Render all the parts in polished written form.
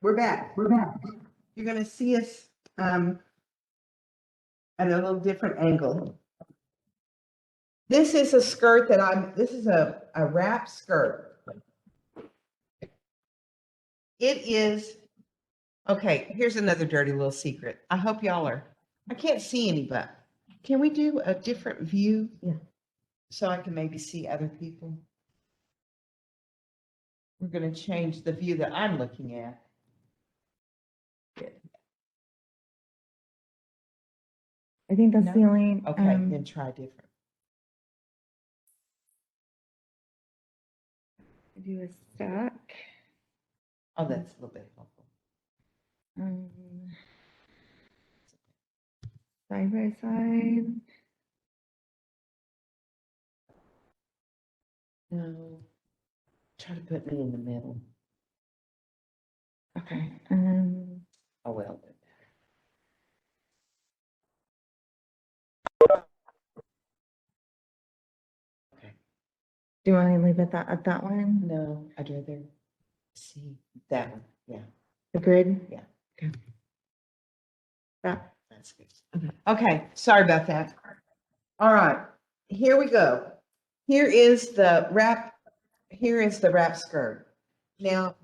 We're back. You're going to see us at a little different angle. This is a skirt that this is a wrap skirt. It is, okay, here's another dirty little secret. I hope y'all I can't see any, but can we do a different view? Yeah. So I can maybe see other people. We're going to change the view that I'm looking at. I think that's No? the only. Okay, then try different. Do a stack. Oh, that's a little bit helpful. Side by side. No. Try to put me in the middle. Okay. Oh, well. Okay. Do you want to leave it at that one? No, I'd rather see that one. Yeah. The grid? Yeah. Okay. That. That's good. Okay. Sorry about that. All right. Here we go. Here is the wrap. Here is the wrap skirt. Now,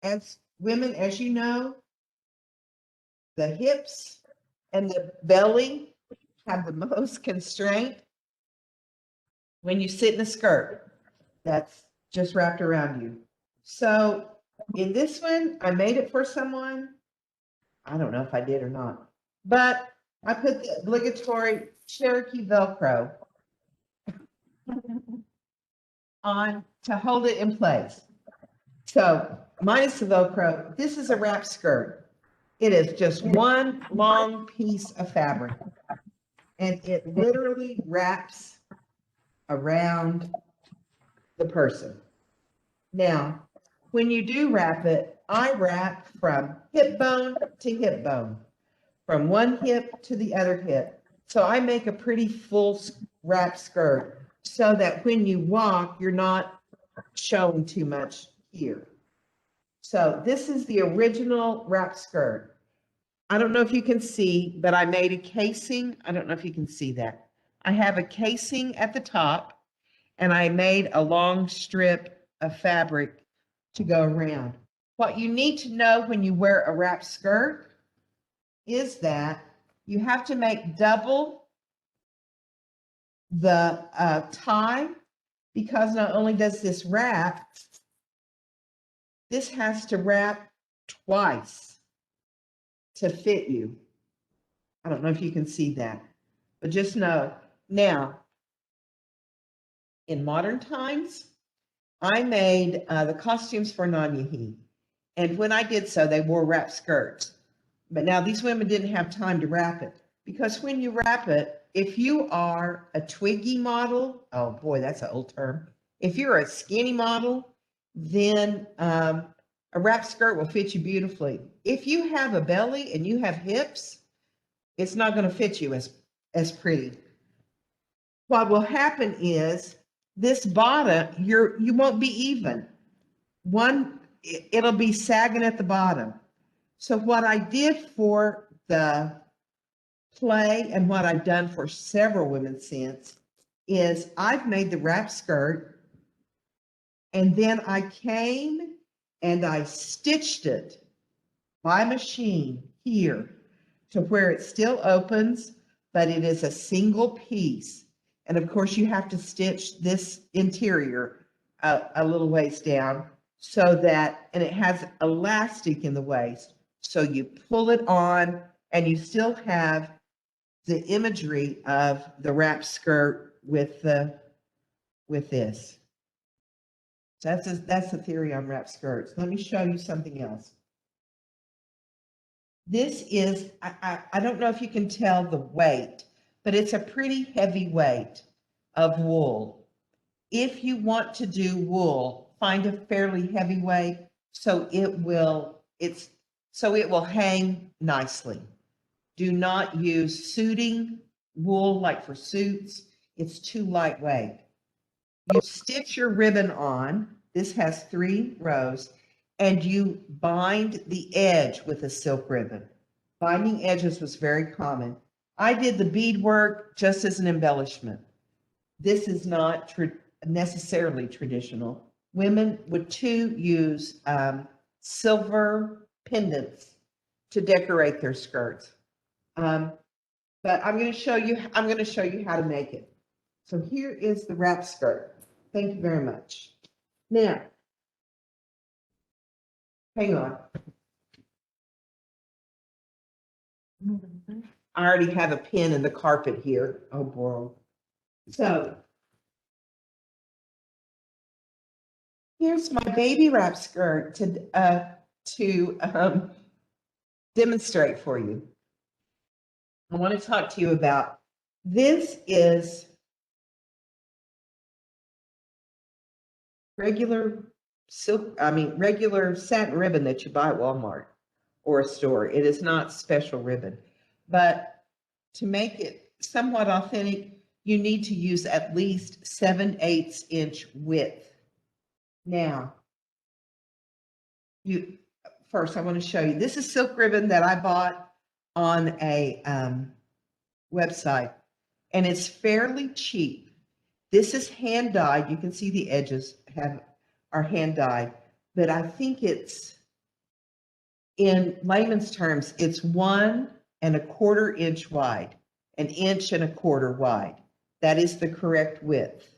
as women, as you know, the hips and the belly have the most constraint when you sit in a skirt that's just wrapped around you. So in this one, I made it for someone. I don't know if I did or not, but I put the obligatory Cherokee Velcro on to hold it in place. So minus the Velcro, this is a wrap skirt. It is just one long piece of fabric, and it literally wraps around the person. Now, when you do wrap it, I wrap from hip bone to hip bone, from one hip to the other hip. So I make a pretty full wrap skirt so that when you walk, you're not showing too much here. So this is the original wrap skirt. I don't know if you can see, but I made a casing. I don't know if you can see that. I have a casing at the top, and I made a long strip of fabric to go around. What you need to know when you wear a wrap skirt is that you have to make double the tie, because not only does this wrap, this has to wrap twice to fit you. I don't know if you can see that, but just know now, in modern times, I made the costumes for Nanyahi. And when I did so, they wore wrap skirts. But now these women didn't have time to wrap it, because when you wrap it, if you are a Twiggy model, oh boy, that's an old term. If you're a skinny model, then a wrap skirt will fit you beautifully. If you have a belly and you have hips, it's not going to fit you as pretty. What will happen is this bottom, you won't be even. It'll be sagging at the bottom. So what I did for the play, and what I've done for several women since, is I've made the wrap skirt, and then I came and I stitched it by machine here to where it still opens, but it is a single piece. And of course, you have to stitch this interior a little ways down, so that, and it has elastic in the waist. So you pull it on, and you still have the imagery of the wrap skirt with this. So that's the theory on wrap skirts. Let me show you something else. This is, I don't know if you can tell the weight, but it's a pretty heavy weight of wool. If you want to do wool, find a fairly heavy weight so it will hang nicely. Do not use suiting wool like for suits. It's too lightweight. You stitch your ribbon on. This has 3 rows, and you bind the edge with a silk ribbon. Binding edges was very common. I did the beadwork just as an embellishment. This is not necessarily traditional. Women would too use silver pendants to decorate their skirts. But I'm going to show you how to make it. So here is the wrap skirt. Thank you very much. Now, hang on. I already have a pin in the carpet here. Oh boy. So here's my baby wrap skirt to demonstrate for you. I want to talk to you about this. Is regular regular satin ribbon that you buy at Walmart or a store. It is not special ribbon, but to make it somewhat authentic, you need to use at least 7/8 inch width. Now, first I want to show you, this is silk ribbon that I bought on a website, and it's fairly cheap. This is hand dyed. You can see the edges are hand dyed, but I think it's, in layman's terms, it's 1 1/4 inch wide, 1 1/4 inch wide. That is the correct width.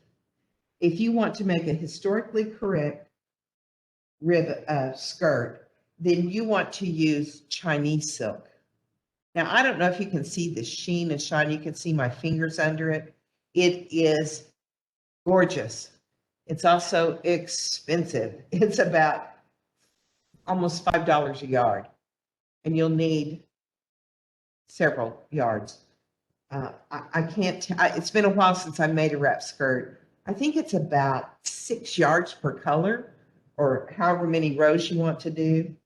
If you want to make a historically correct skirt, then you want to use Chinese silk. Now, I don't know if you can see the sheen and shine. You can see my fingers under it. It is gorgeous. It's also expensive. It's about almost $5 a yard, and you'll need several yards. I can't, it's been a while since I made a wrap skirt. I think it's about 6 yards per color, or however many rows you want to do.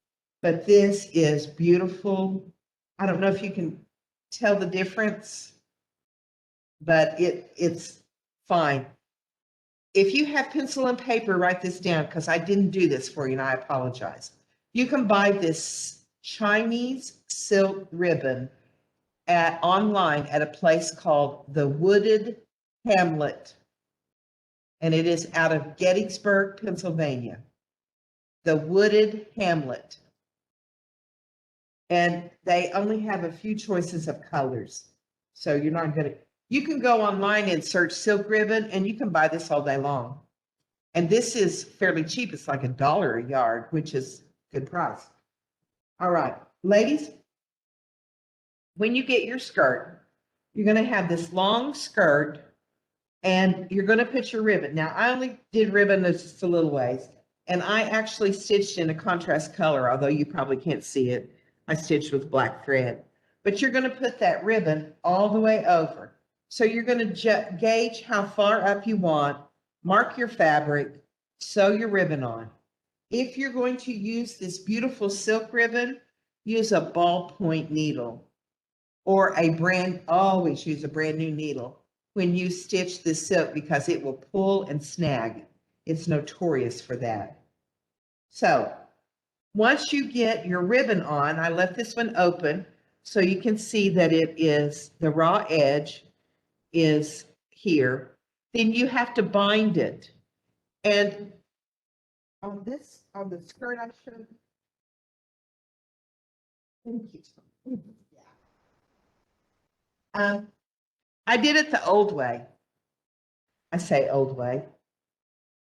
But this is beautiful. I don't know if you can tell the difference, but it's fine. If you have pencil and paper, write this down, because I didn't do this for you and I apologize. You can buy this Chinese silk ribbon online at a place called the Wooded Hamlet, and it is out of Gettysburg, Pennsylvania. The Wooded Hamlet. And they only have a few choices of colors. So you're not going to, you can go online and search silk ribbon, and you can buy this all day long. And this is fairly cheap. It's like $1 a yard, which is a good price. All right, ladies, when you get your skirt, you're going to have this long skirt, and you're going to put your ribbon. Now, I only did ribbon that's just a little ways, and I actually stitched in a contrast color, although you probably can't see it. I stitched with black thread. But you're going to put that ribbon all the way over. So you're going to gauge how far up you want, mark your fabric, sew your ribbon on. If you're going to use this beautiful silk ribbon, use a ballpoint needle, or always use a brand new needle when you stitch this silk, because it will pull and snag. It's notorious for that. So once you get your ribbon on, I left this one open so you can see that it is, the raw edge is here. Then you have to bind it. And on the skirt I showed, thank you. Yeah. I did it the old way. I say old way.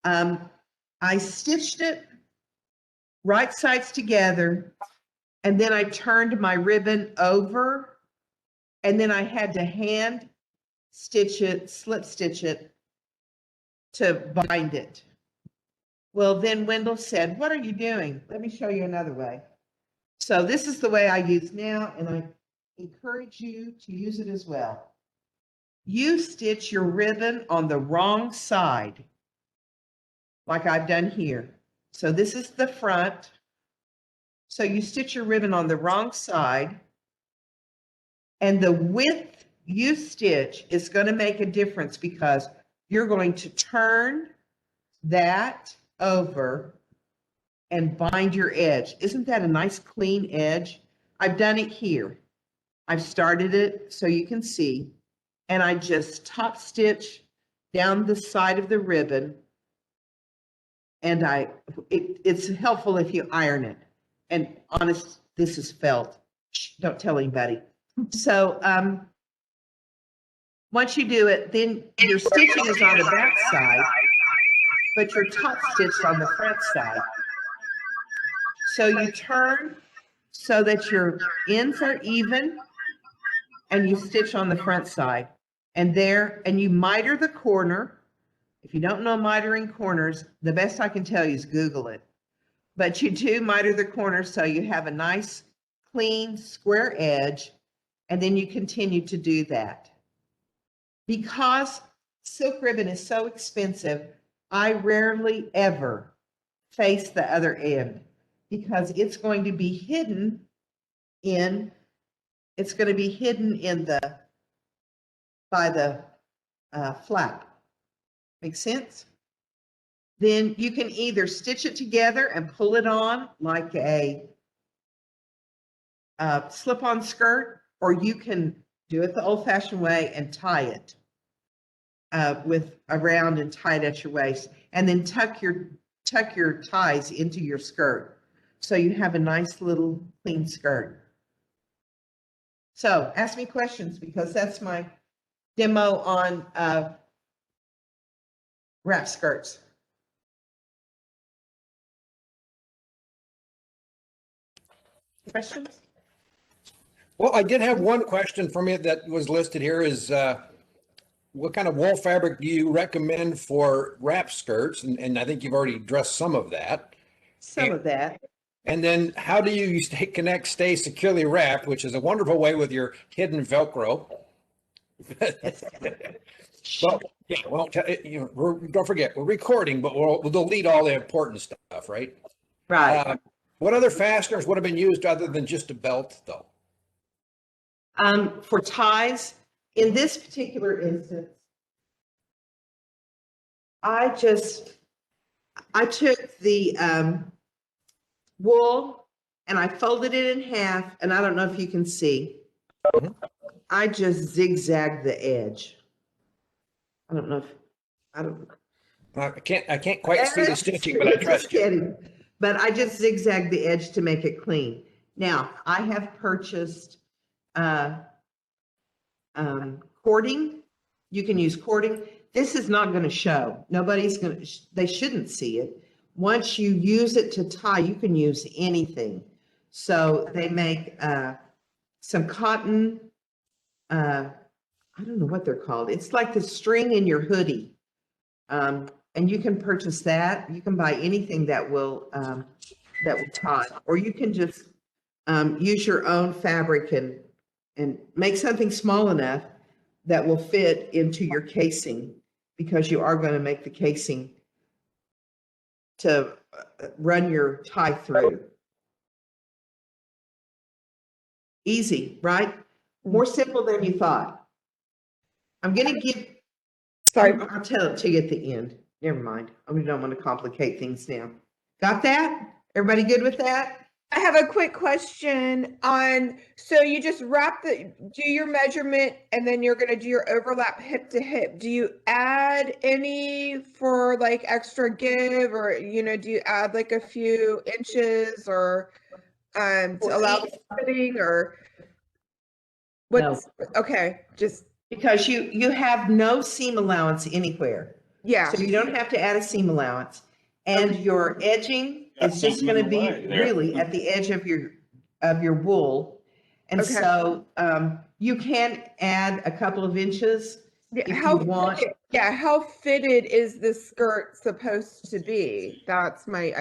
I stitched it right sides together, and then I turned my ribbon over, and then I had to hand stitch it, slip stitch it to bind it. Well, then Wendell said, "What are you doing? Let me show you another way." So this is the way I use now, and I encourage you to use it as well. You stitch your ribbon on the wrong side, like I've done here. So this is the front. So you stitch your ribbon on the wrong side, and the width you stitch is going to make a difference, because you're going to turn that over and bind your edge. Isn't that a nice clean edge? I've done it here. I've started it so you can see, and I just top stitch down the side of the ribbon, and it's helpful if you iron it. And honest, this is felt. Shh, don't tell anybody. So once you do it, then your stitching is on the back side, but you're top stitched on the front side. So you turn so that your ends are even, and you stitch on the front side. And you miter the corner. If you don't know mitering corners, the best I can tell you is Google it. But you do miter the corners so you have a nice, clean, square edge, and then you continue to do that. Because silk ribbon is so expensive, I rarely ever face the other end because it's going to be hidden in by the flap. Make sense? Then you can either stitch it together and pull it on like a slip-on skirt, or you can do it the old-fashioned way and tie it with around and tie it at your waist, and then tuck your ties into your skirt, so you have a nice little clean skirt. So ask me questions, because that's my demo on wrap skirts. Questions? Well, I did have one question from you that was listed here is what kind of wool fabric do you recommend for wrap skirts? And I think you've already addressed some of that. Some of that. And then how do you stay securely wrapped, which is a wonderful way with your hidden Velcro. But yeah, well, don't forget, we're recording, but we'll delete all the important stuff, right? Right. What other fasteners would have been used other than just a belt, though? For ties, in this particular instance, I took the wool and I folded it in half, and I don't know if you can see. Mm-hmm. I just zigzagged the edge. I don't know if I can't quite see the stitching, but I trust you. Kidding. But I just zigzagged the edge to make it clean. Now, I have purchased cording. You can use cording. This is not going to show. They shouldn't see it. Once you use it to tie, you can use anything. So they make some cotton, I don't know what they're called. It's like the string in your hoodie. And you can purchase that. You can buy anything that will tie, or you can just use your own fabric and make something small enough that will fit into your casing, because you are going to make the casing to run your tie through. Easy, right? More simple than you thought. I'm going to give, sorry, I'll tell it to you at the end. Never mind. We don't want to complicate things now. Got that? Everybody good with that? I have a quick question on, so you just do your measurement and then you're going to do your overlap hip to hip. Do you add any for like extra give, or, do you add like a few inches or to allow the fitting, or what's, no. Okay, just. Because you have no seam allowance anywhere. Yeah. So you don't have to add a seam allowance, and your edging is just going to be really at the edge of your wool. And okay. So you can add a couple of inches if you want. How fitted is this skirt supposed to be? That's my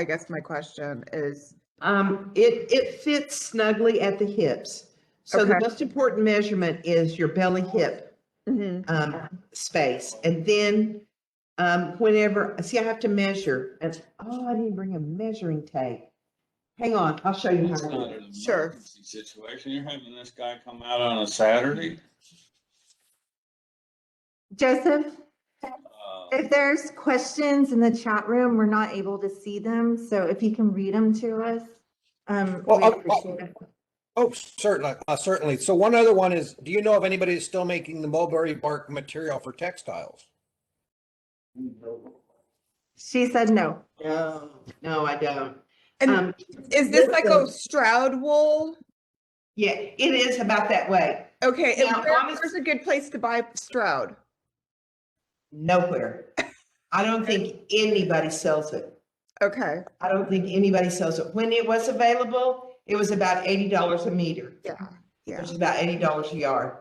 question is. It fits snugly at the hips. So okay. The most important measurement is your belly hip space. And then whenever, see, I have to measure. And, I didn't bring a measuring tape. Hang on, I'll show you how to do it. Sure. Situation. You're having this guy come out on a Saturday. Joseph? If there's questions in the chat room, we're not able to see them, so if you can read them to us, Well, we appreciate it. Oh, certainly, certainly. So one other one is, do you know of anybody that's still making the mulberry bark material for textiles? She said no. No, I don't. And Um, is this like a listen. Stroud wool? Yeah, it is about that way. Okay, and Now, where's a good place to buy Stroud? Nowhere. I don't think anybody sells it. Okay, I don't think anybody sells it. When it was available, it was about $80 a meter, yeah. which is about $80 a yard.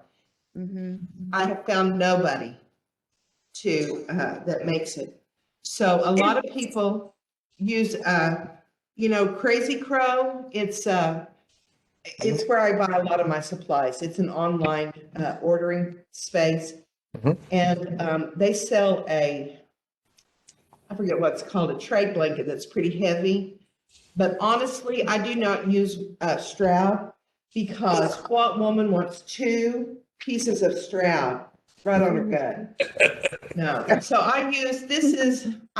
Mm-hmm. I have found nobody that makes it. So a lot of people use, Crazy Crow. It's where I buy a lot of my supplies. It's an online ordering space. Mhm. And they sell I forget what's called, a trade blanket that's pretty heavy. But honestly, I do not use Stroud, because what woman wants 2 pieces of Stroud right on her gut? No. So I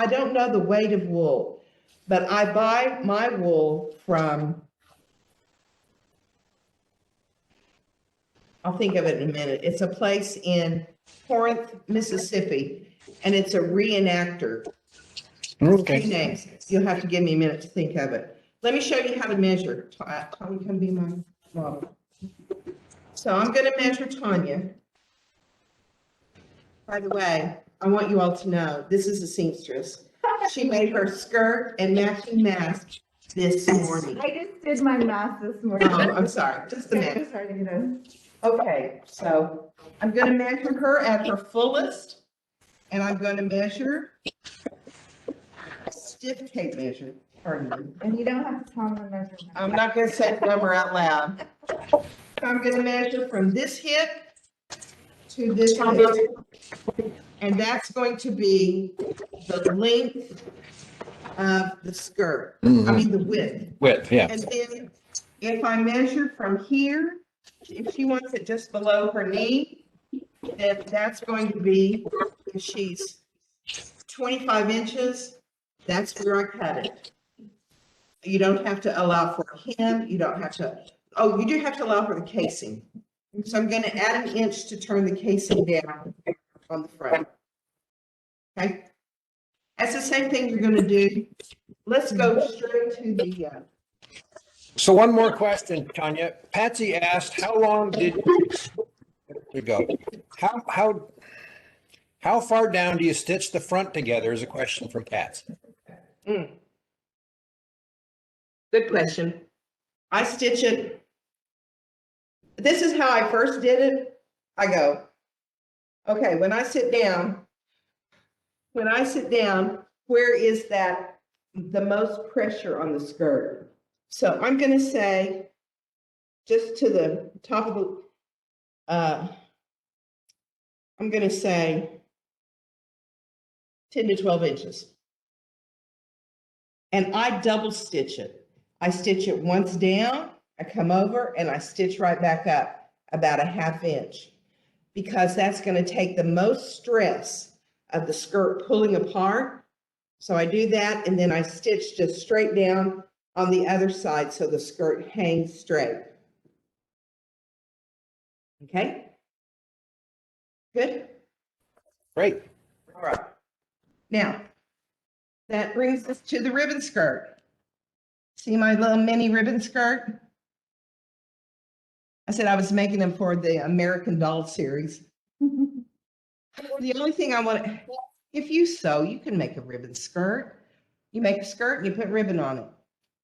don't know the weight of wool, but I buy my wool from, I'll think of it in a minute. It's a place in Corinth, Mississippi, and it's a reenactor. 2 Okay. names. You'll have to give me a minute to think of it. Let me show you how to measure. Tonya, come be my model. So I'm going to measure Tonya. By the way, I want you all to know, this is a seamstress. She made her skirt and matching mask this morning. I just did my math this morning. Oh, I'm sorry, just a minute. Sorry, you know. Okay, so I'm going to measure her at her fullest, and I'm going to measure stiff tape measure. Pardon me. And you don't have to tell them the measurement. I'm not going to say the number out loud. So I'm going to measure from this hip to this hip. And that's going to be the length of the skirt. I mean, the width. Width, yeah. And then if I measure from here, if she wants it just below her knee, then that's going to be, if she's 25 inches, that's where I cut it. You don't have to allow for a hem. You don't have to, oh, you do have to allow for the casing. So I'm going to add an inch to turn the casing down on the front. Okay. That's the same thing you're going to do. Let's go straight to the, So one more question, Tonya. Patsy asked, how long did, there we go. How far down do you stitch the front together is a question from Patsy. Good question. I stitch it. This is how I first did it. I go, okay, when I sit down, where is that the most pressure on the skirt? So I'm going to say just to the top of the, I'm going to say 10 to 12 inches. And I double stitch it. I stitch it once down, I come over and I stitch right back up about a ½ inch, because that's going to take the most stress of the skirt pulling apart. So I do that, and then I stitch just straight down on the other side so the skirt hangs straight. Okay? Good? Great. All right. Now, that brings us to the ribbon skirt. See my little mini ribbon skirt? I said I was making them for the American Doll series. The only thing I want, if you sew, you can make a ribbon skirt. You make a skirt and you put ribbon on it.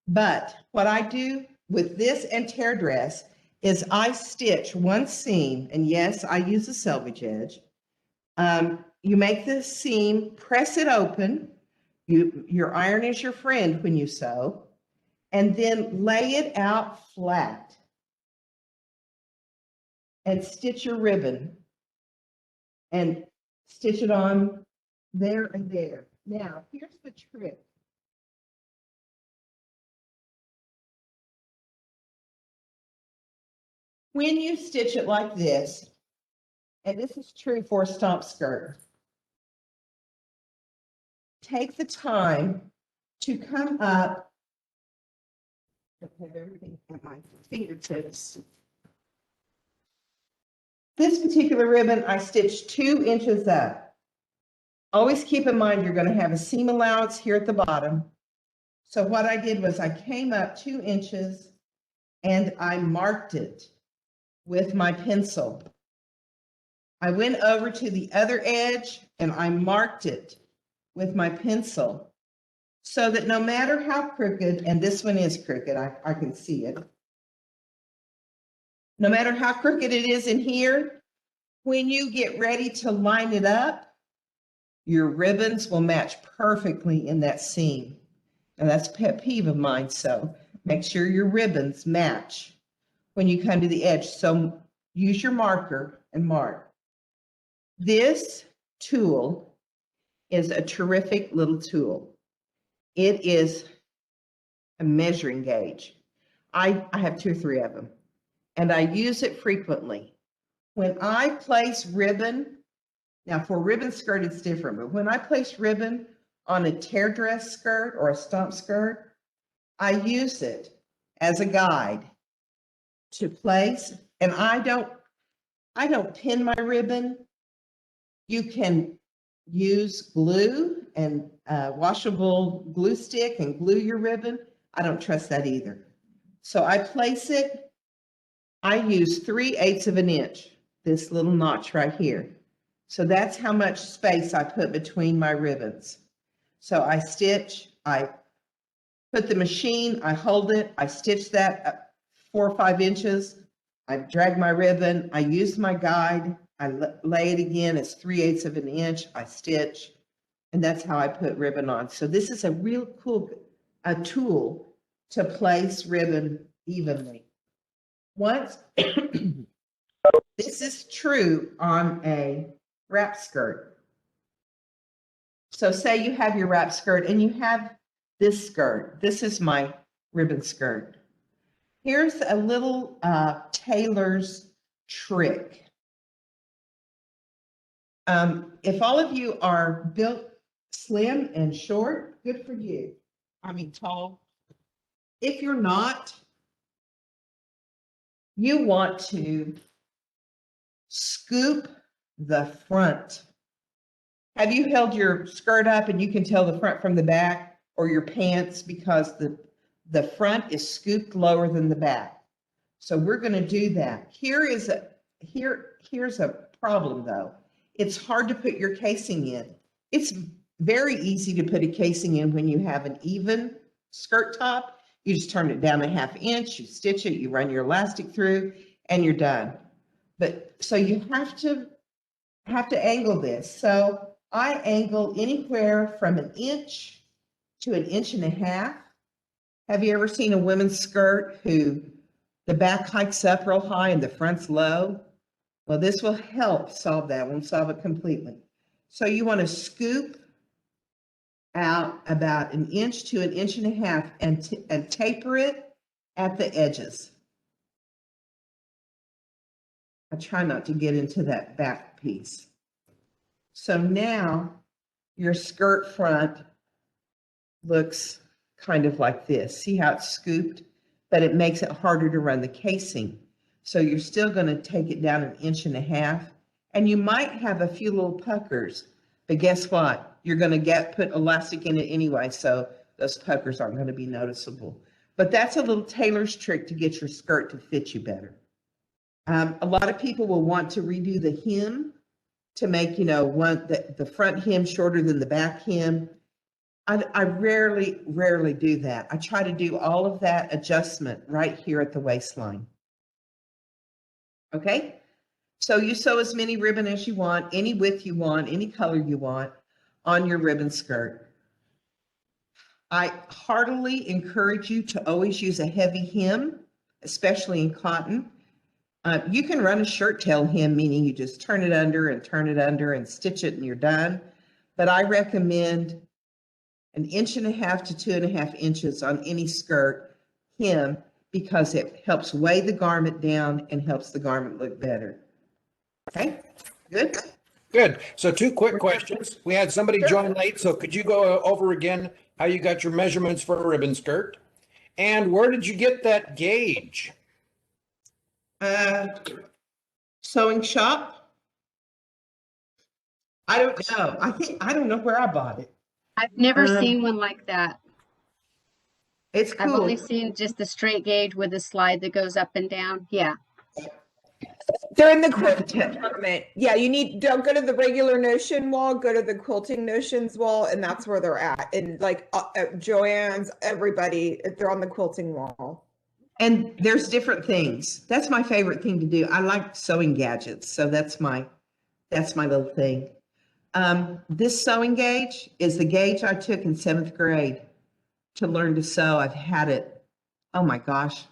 But what I do with this and tear dress is I stitch one seam, and yes, I use a selvage edge. You make the seam, press it open. Your iron is your friend when you sew, and then lay it out flat and stitch your ribbon and stitch it on there and there. Now, here's the trick. When you stitch it like this, and this is true for a stomp skirt, take the time to come up. I have everything at my fingertips. This particular ribbon, I stitched 2 inches up. Always keep in mind, you're going to have a seam allowance here at the bottom. So what I did was I came up 2 inches and I marked it with my pencil. I went over to the other edge and I marked it with my pencil so that no matter how crooked, and this one is crooked, I can see it. No matter how crooked it is in here, when you get ready to line it up, your ribbons will match perfectly in that seam. And that's a pet peeve of mine, so make sure your ribbons match when you come to the edge. So use your marker and mark. This tool is a terrific little tool. It is a measuring gauge. I have 2 or 3 of them, and I use it frequently. When I place ribbon, now for a ribbon skirt, it's different, but when I place ribbon on a tear dress skirt or a stomp skirt, I use it as a guide to place, and I don't pin my ribbon. You can use glue and washable glue stick and glue your ribbon. I don't trust that either. So I place it, I use 3/8 of an inch, this little notch right here. So that's how much space I put between my ribbons. So I stitch, I put the machine, I hold it, I stitch that up 4 or 5 inches. I drag my ribbon, I use my guide, I lay it again, it's 3/8 of an inch, I stitch, and that's how I put ribbon on. So this is a real cool tool to place ribbon evenly. Once, this is true on a wrap skirt. So say you have your wrap skirt and you have this skirt. This is my ribbon skirt. Here's a little tailor's trick. If all of you are built slim and short, good for you. I mean, tall. If you're not, you want to scoop the front. Have you held your skirt up and you can tell the front from the back, or your pants, because the front is scooped lower than the back? So we're going to do that. Here's a problem though. It's hard to put your casing in. It's very easy to put a casing in when you have an even skirt top. You just turn it down 1/2 inch, you stitch it, you run your elastic through, and you're done. But so you have to angle this. So I angle anywhere from 1 inch to 1.5 inches. Have you ever seen a women's skirt who the back hikes up real high and the front's low? Well, this will help solve that. Won't solve it completely. So you want to scoop out about 1 inch to 1.5 inches and taper it at the edges. I try not to get into that back piece. So now your skirt front looks kind of like this. See how it's scooped, but it makes it harder to run the casing. So you're still going to take it down 1.5 inches, and you might have a few little puckers, but guess what? You're going to put elastic in it anyway, so those puckers aren't going to be noticeable. But that's a little tailor's trick to get your skirt to fit you better. A lot of people will want to redo the hem to make, the front hem shorter than the back hem. I rarely do that. I try to do all of that adjustment right here at the waistline. Okay, so you sew as many ribbon as you want, any width you want, any color you want on your ribbon skirt. I heartily encourage you to always use a heavy hem, especially in cotton. You can run a shirt tail hem, meaning you just turn it under and stitch it and you're done. But I recommend 1.5 inches to 2.5 inches on any skirt hem, because it helps weigh the garment down and helps the garment look better. Okay, good. Good. So two quick questions. We had somebody Sure. join late, so could you go over again how you got your measurements for a ribbon skirt? And where did you get that gauge? Sewing shop? I don't know. I don't know where I bought it. I've never Um, seen one like that. It's I've only cool. seen just the straight gauge with a slide that goes up and down. Yeah. They're in the quilting department. Yeah, don't go to the regular notion wall, go to the quilting notions wall, and that's where they're at. And like Joanne's, everybody, they're on the quilting wall. And there's different things. That's my favorite thing to do. I like sewing gadgets, so that's my little thing. This sewing gauge is the gauge I took in 7th grade to learn to sew. I've had it, oh my gosh,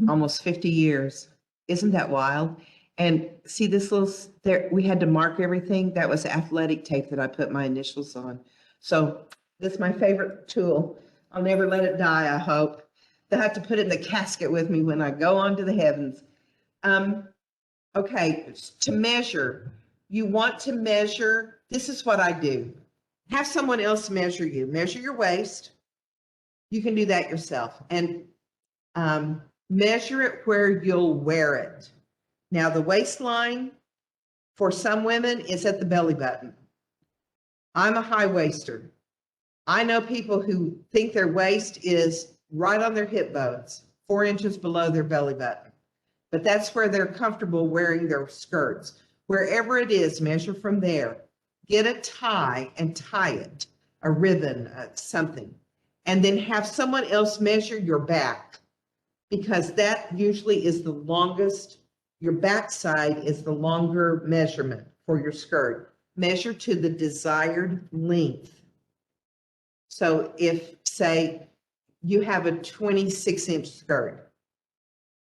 almost 50 years. Isn't that wild? And see this little, there, we had to mark everything. That was athletic tape that I put my initials on. So this is my favorite tool. I'll never let it die, I hope. They'll have to put it in the casket with me when I go on to the heavens. Okay, to measure, you want to measure, this is what I do. Have someone else measure you. Measure your waist. You can do that yourself. And measure it where you'll wear it. Now, the waistline for some women is at the belly button. I'm a high waister. I know people who think their waist is right on their hip bones, 4 inches below their belly button. But that's where they're comfortable wearing their skirts. Wherever it is, measure from there. Get a tie and tie it, a ribbon, something. And then have someone else measure your back, because that usually is the longest, your back side is the longer measurement for your skirt. Measure to the desired length. So if, say, you have a 26-inch skirt,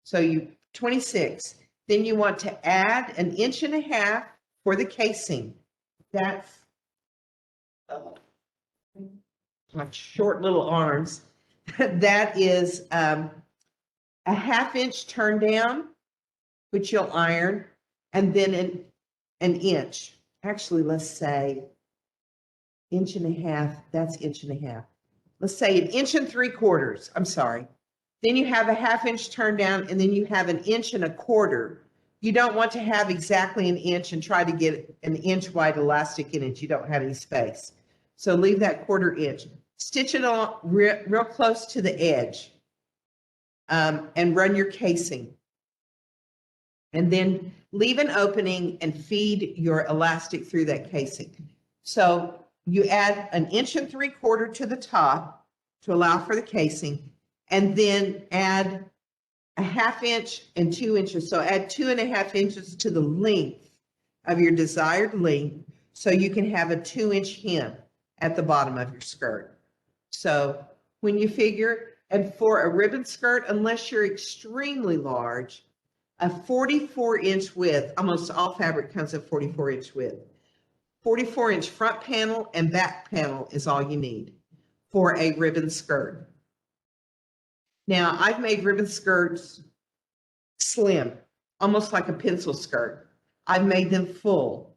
so you 26, then you want to add 1.5 inches for the casing. That's my short little arms. That is a 1/2 inch turn down, which you'll iron, and then an inch. Actually, let's say 1.5 inches, that's 1.5 inches. Let's say 1 3/4 inches, I'm sorry. Then you have a 1/2 inch turn down, and then you have 1 1/4 inches. You don't want to have exactly 1 inch and try to get an inch wide elastic in it. You don't have any space. So leave that 1/4 inch. Stitch it on real close to the edge, and run your casing. And then leave an opening and feed your elastic through that casing. So you add 1 3/4 inches to the top to allow for the casing, and then add a 1/2 inch and 2 inches. So add 2.5 inches to the length of your desired length, so you can have a 2-inch hem at the bottom of your skirt. So when you figure, and for a ribbon skirt, unless you're extremely large, a 44-inch width, almost all fabric comes at 44-inch width. 44-inch front panel and back panel is all you need for a ribbon skirt. Now, I've made ribbon skirts slim, almost like a pencil skirt. I've made them full.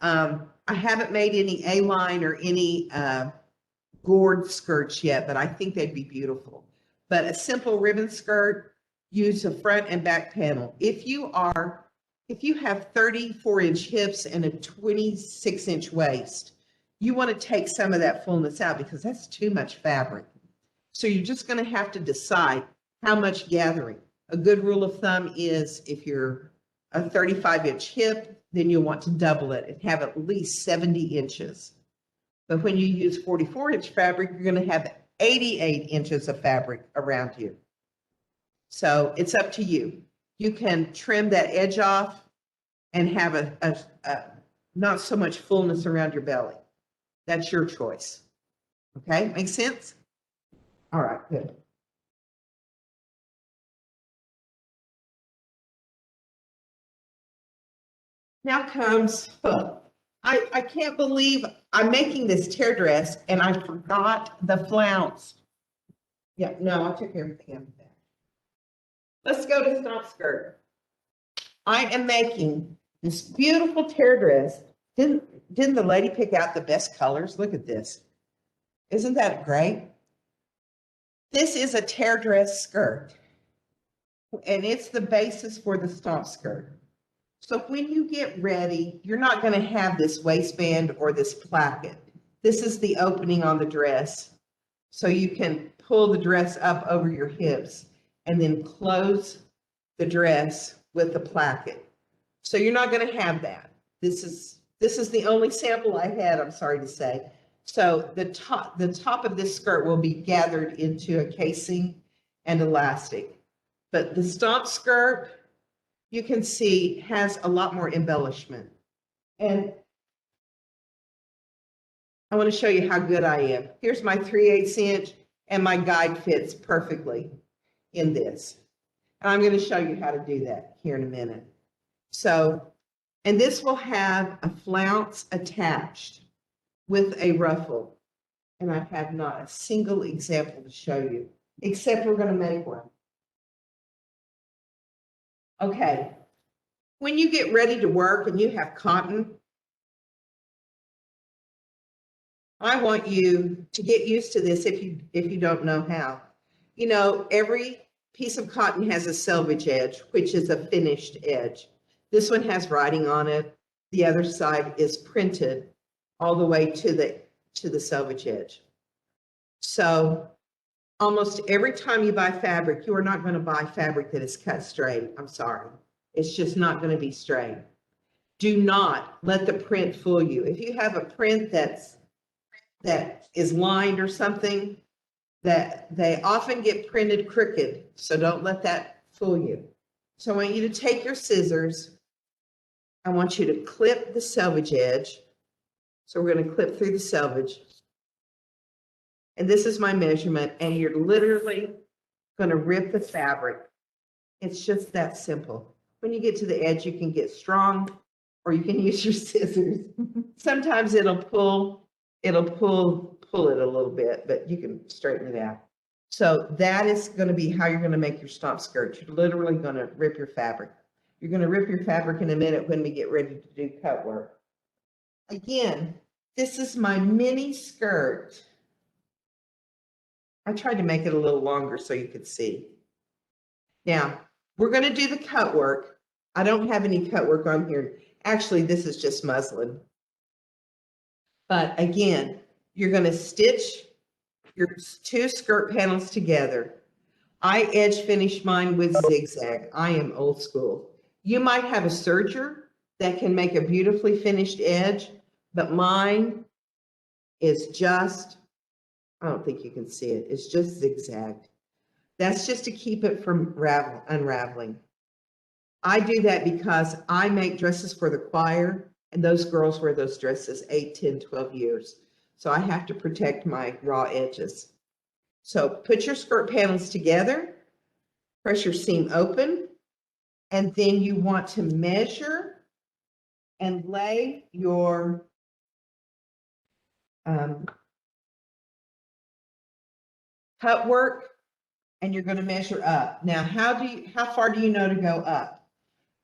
I haven't made any A-line or any gored skirts yet, but I think they'd be beautiful. But a simple ribbon skirt, use a front and back panel. If you have 34-inch hips and a 26-inch waist, you want to take some of that fullness out because that's too much fabric. So you're just going to have to decide how much gathering. A good rule of thumb is if you're a 35-inch hip, then you'll want to double it and have at least 70 inches. But when you use 44-inch fabric, you're going to have 88 inches of fabric around you. So it's up to you. You can trim that edge off and have a not so much fullness around your belly. That's your choice. Okay, makes sense? All right, good. Now comes, I can't believe I'm making this tear dress and I forgot the flounce. Yeah, no, I took everything out of that. Let's go to Stomp Skirt. I am making This beautiful tear dress. Didn't the lady pick out the best colors? Look at this. Isn't that great? This is a tear dress skirt, and it's the basis for the stomp skirt. So when you get ready, you're not going to have this waistband or this placket. This is the opening on the dress. So you can pull the dress up over your hips and then close the dress with the placket. So you're not going to have that. This is the only sample I had, I'm sorry to say. So the top of this skirt will be gathered into a casing and elastic. But the stomp skirt, you can see, has a lot more embellishment. And I want to show you how good I am. Here's my 3/8 inch, and my guide fits perfectly in this. And I'm going to show you how to do that here in a minute. So, and this will have a flounce attached with a ruffle. And I have not a single example to show you, except we're going to make one. Okay. When you get ready to work and you have cotton, I want you to get used to this if you don't know how. You know, every piece of cotton has a selvage edge, which is a finished edge. This one has writing on it. The other side is printed all the way to the selvage edge. So almost every time you buy fabric, you are not going to buy fabric that is cut straight. I'm sorry. It's just not going to be straight. Do not let the print fool you. If you have a print that is lined or something, that they often get printed crooked. So don't let that fool you. So I want you to take your scissors. I want you to clip the selvage edge. So we're going to clip through the selvage. And this is my measurement, and you're literally going to rip the fabric. It's just that simple. When you get to the edge, you can get strong, or you can use your scissors. Sometimes it'll pull it a little bit, but you can straighten it out. So that is going to be how you're going to make your stomp skirt. You're literally going to rip your fabric. You're going to rip your fabric in a minute when we get ready to do cut work. Again, this is my mini skirt. I tried to make it a little longer so you could see. Now, we're going to do the cut work. I don't have any cut work on here. Actually, this is just muslin. But again, you're going to stitch your two skirt panels together. I edge finish mine with zigzag. I am old school. You might have a serger that can make a beautifully finished edge, but mine is just, I don't think you can see it. It's just zigzagged. That's just to keep it from unraveling. I do that because I make dresses for the choir, and those girls wear those dresses 8, 10, 12 years. So I have to protect my raw edges. So put your skirt panels together, press your seam open, and then you want to measure and lay your cut work, and you're going to measure up. Now, how far do you know to go up?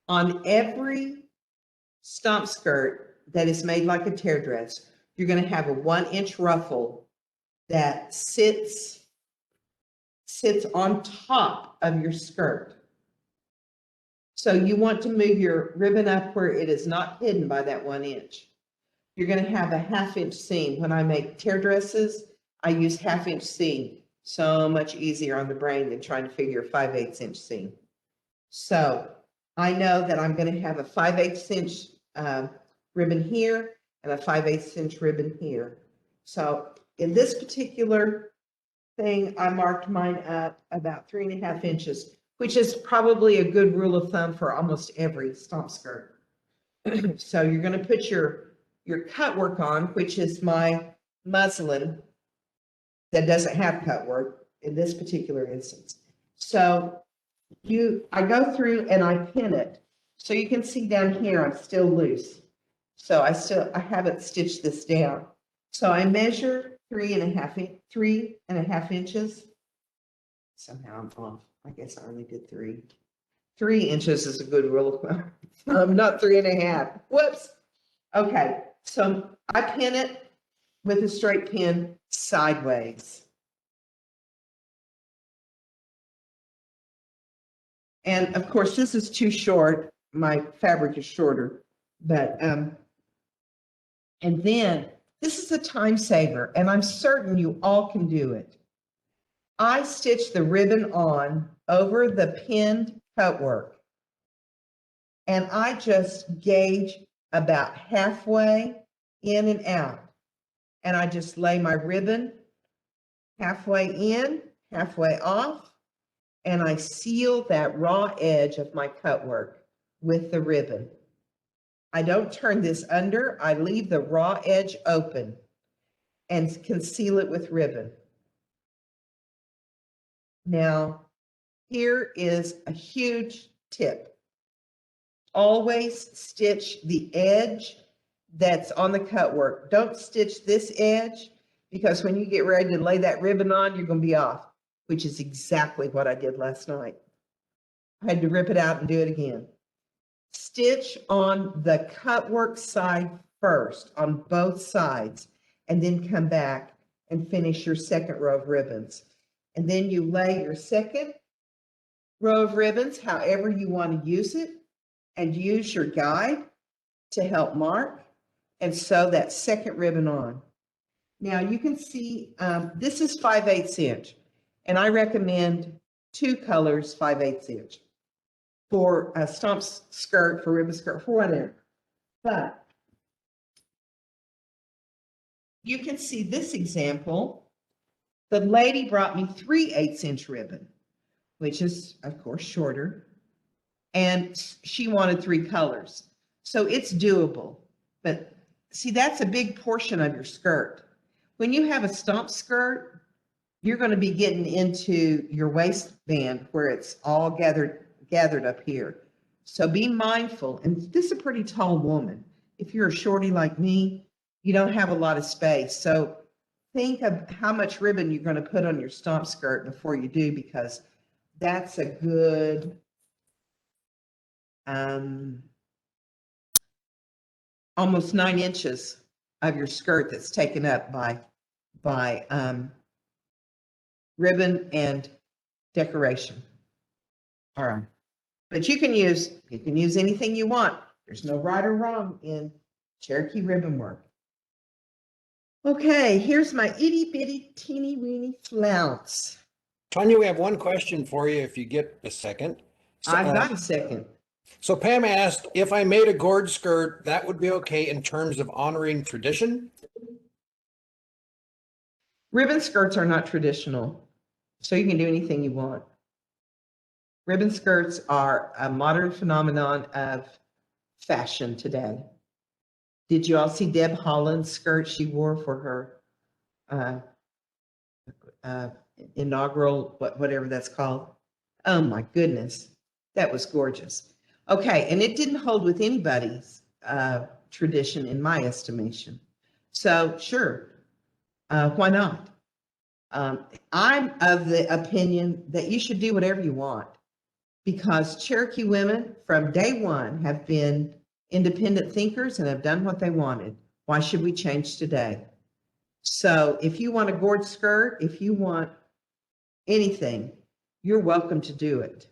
On every stomp skirt that is made like a tear dress, you're going to have a 1-inch ruffle that sits on top of your skirt. So you want to move your ribbon up where it is not hidden by that 1 inch. You're going to have a 1/2 inch seam. When I make tear dresses, I use 1/2 inch seam. So much easier on the brain than trying to figure a 5/8 inch seam. So I know that I'm going to have a 5/8 inch ribbon here and a 5/8 inch ribbon here. So in this particular thing, I marked mine up about 3.5 inches, which is probably a good rule of thumb for almost every stomp skirt. So you're going to put your cut work on, which is my muslin that doesn't have cut work in this particular instance. So I go through and I pin it. So you can see down here, I'm still loose. So I haven't stitched this down. So I measure 3.5 inches. Somehow I'm off. I guess I only did 3. 3 inches is a good rule of thumb, not 3.5. Whoops. Okay, so I pin it with a straight pin sideways. And of course, this is too short. My fabric is shorter, but, and then this is a time saver, and I'm certain you all can do it. I stitch the ribbon on over the pinned cut work, and I just gauge about halfway in and out. And I just lay my ribbon halfway in, halfway off, and I seal that raw edge of my cut work with the ribbon. I don't turn this under, I leave the raw edge open and conceal it with ribbon. Now, here is a huge tip. Always stitch the edge that's on the cut work. Don't stitch this edge, because when you get ready to lay that ribbon on, you're going to be off, which is exactly what I did last night. I had to rip it out and do it again. Stitch on the cut work side first on both sides, and then come back and finish your second row of ribbons. And then you lay your second row of ribbons however you want to use it, and use your guide to help mark and sew that second ribbon on. Now you can see this is 5/8 inch, and I recommend 2 colors 5/8 inch for a stomp skirt, for ribbon skirt, for whatever. But you can see this example. The lady brought me 3/8 inch ribbon, which is of course shorter, and she wanted 3 colors. So it's doable, but see, that's a big portion of your skirt. When you have a stomp skirt, you're going to be getting into your waistband where it's all gathered up here. So be mindful, and this is a pretty tall woman. If you're a shorty like me, you don't have a lot of space. So think of how much ribbon you're going to put on your stomp skirt before you do, because that's a good almost 9 inches of your skirt that's taken up by ribbon and decoration. All right, but you can use anything you want. There's no right or wrong in Cherokee ribbon work. Okay, here's my itty bitty teeny weeny flounce. Tonia, we have one question for you if you get a second. I've got a second. So Pam asked, if I made a gourd skirt, that would be okay in terms of honoring tradition? Ribbon skirts are not traditional, so you can do anything you want. Ribbon skirts are a modern phenomenon of fashion today. Did you all see Deb Holland's skirt she wore for her inaugural, whatever that's called? Oh my goodness, that was gorgeous. Okay, and it didn't hold with anybody's tradition in my estimation. So sure, why not? I'm of the opinion that you should do whatever you want, because Cherokee women from day one have been independent thinkers and have done what they wanted. Why should we change today? So if you want a gourd skirt, if you want anything, you're welcome to do it.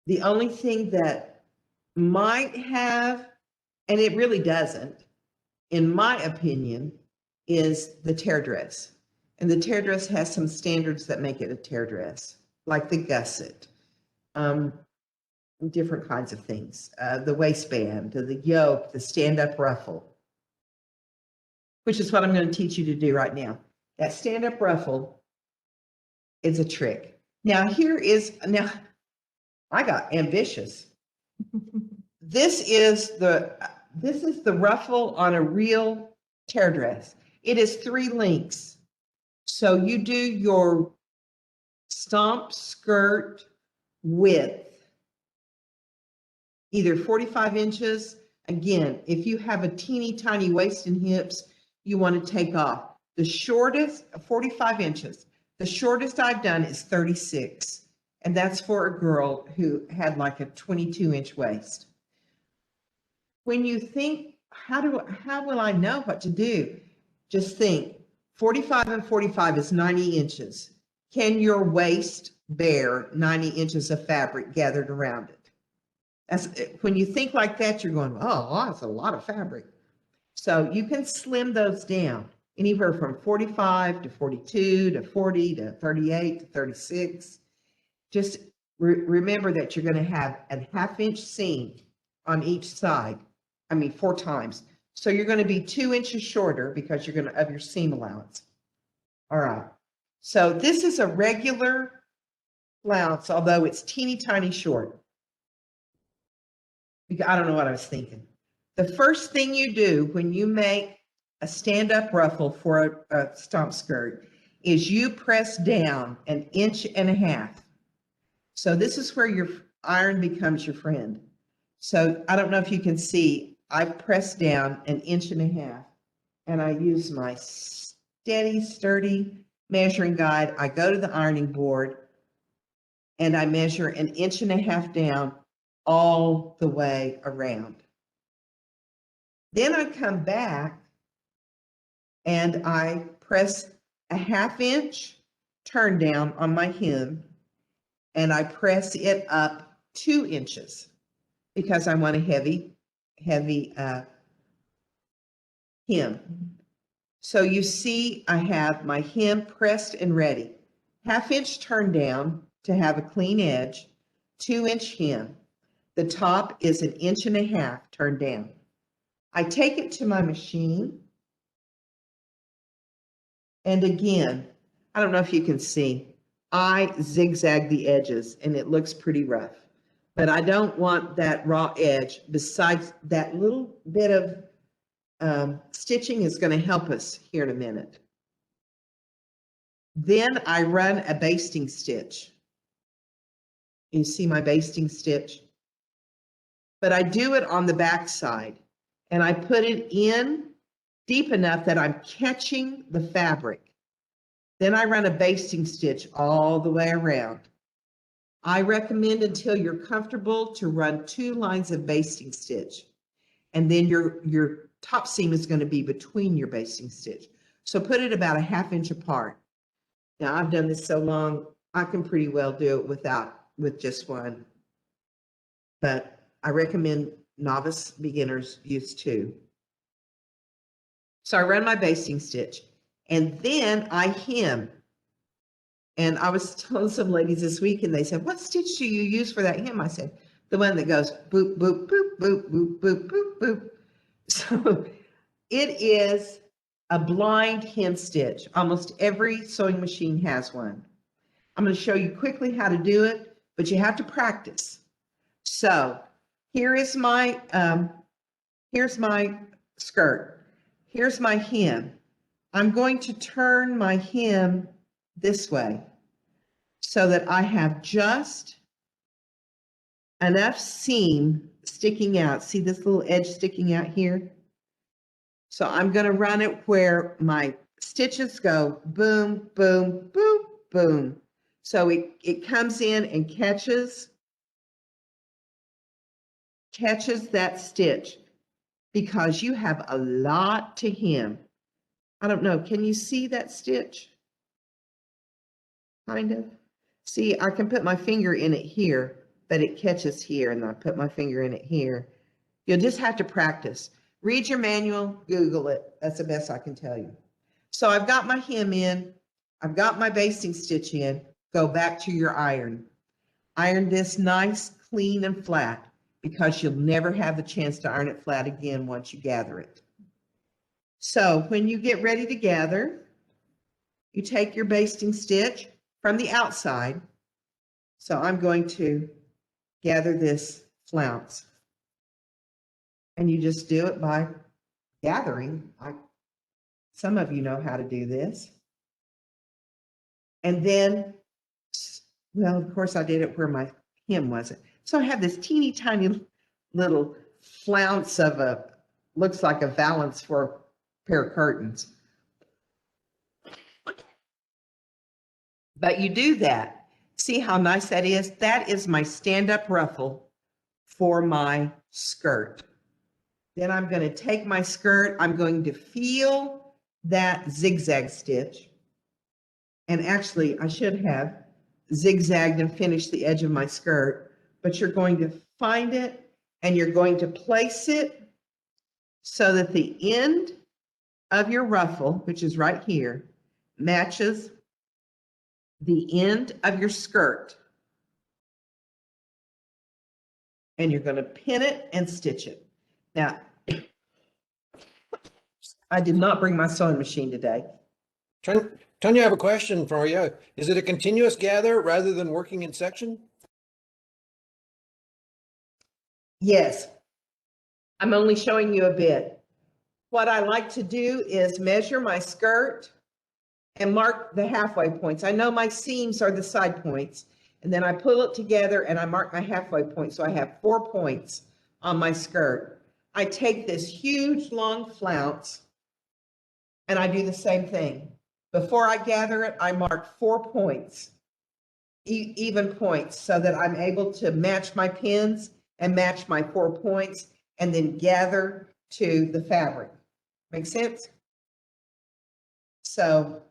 The only thing that might have, and it really doesn't, in my opinion, is the tear dress. And the tear dress has some standards that make it a tear dress, like the gusset, different kinds of things, the waistband, the yoke, the stand-up ruffle, which is what I'm going to teach you to do right now. That stand-up ruffle is a trick. Now I got ambitious. This is the ruffle on a real tear dress. It is 3 links. So you do your stomp skirt width, either 45 inches. Again, if you have a teeny tiny waist and hips, you want to take off the shortest 45 inches. The shortest I've done is 36. And that's for a girl who had like a 22-inch waist. When you think, how will I know what to do? Just think, 45 and 45 is 90 inches. Can your waist bear 90 inches of fabric gathered around it? When you think like that, you're going, oh, that's a lot of fabric. So you can slim those down anywhere from 45 to 42 to 40 to 38 to 36. Just remember that you're going to have a 1/2-inch seam on each side. 4 times. So you're going to be 2 inches shorter because you're going to have your seam allowance. All right. So this is a regular flounce, although it's teeny tiny short. I don't know what I was thinking. The first thing you do when you make a stand-up ruffle for a stomp skirt is you press down 1.5 inches. So this is where your iron becomes your friend. So I don't know if you can see, I pressed down 1.5 inches and I use my steady, sturdy measuring guide. I go to the ironing board and I measure 1.5 inches down all the way around. Then I come back and I press a 1/2 inch turn down on my hem and I press it up 2 inches because I want a heavy hem. So you see I have my hem pressed and ready. 1/2 inch turn down to have a clean edge, 2-inch hem. The top is 1.5 inches turned down. I take it to my machine. And again, I don't know if you can see, I zigzag the edges and it looks pretty rough. But I don't want that raw edge. Besides, that little bit of stitching is going to help us here in a minute. Then I run a basting stitch. You see my basting stitch? But I do it on the back side and I put it in deep enough that I'm catching the fabric. Then I run a basting stitch all the way around. I recommend until you're comfortable to run 2 lines of basting stitch. And then your top seam is going to be between your basting stitch. So put it about a 1/2 inch apart. Now I've done this so long, I can pretty well do it with just one. But I recommend novice beginners use 2. So I run my basting stitch and then I hem. And I was telling some ladies this week and they said, what stitch do you use for that hem? I said, the one that goes boop, boop, boop, boop, boop, boop, boop, boop. So it is a blind hem stitch. Almost every sewing machine has one. I'm going to show you quickly how to do it, but you have to practice. So here's my skirt. Here's my hem. I'm going to turn my hem this way so that I have just enough seam sticking out. See this little edge sticking out here? So I'm going to run it where my stitches go boom, boom, boom, boom. So it comes in and catches that stitch because you have a lot to hem. I don't know, can you see that stitch? Kind of. See, I can put my finger in it here, but it catches here, and I put my finger in it here. You'll just have to practice. Read your manual, Google it. That's the best I can tell you. So I've got my hem in, I've got my basting stitch in. Go back to your iron. Iron this nice, clean, and flat because you'll never have the chance to iron it flat again once you gather it. So when you get ready to gather, you take your basting stitch from the outside. So I'm going to gather this flounce. And you just do it by gathering. Some of you know how to do this. And then, well, of course I did it where my hem wasn't. So I have this teeny tiny little flounce of looks like a valance for a pair of curtains. But you do that. See how nice that is? That is my stand-up ruffle for my skirt. Then I'm going to take my skirt, I'm going to feel that zigzag stitch. And actually, I should have zigzagged and finished the edge of my skirt, but you're going to find it and you're going to place it so that the end of your ruffle, which is right here, matches the end of your skirt. And you're going to pin it and stitch it. Now, I did not bring my sewing machine today. Tonya, I have a question for you. Is it a continuous gather rather than working in section? Yes, I'm only showing you a bit. What I like to do is measure my skirt and mark the halfway points. I know my seams are the side points, and then I pull it together and I mark my halfway point. So I have 4 points on my skirt. I take this huge long flounce and I do the same thing. Before I gather it, I mark 4 points, even points, so that I'm able to match my pins and match my 4 points and then gather to the fabric. Make sense? So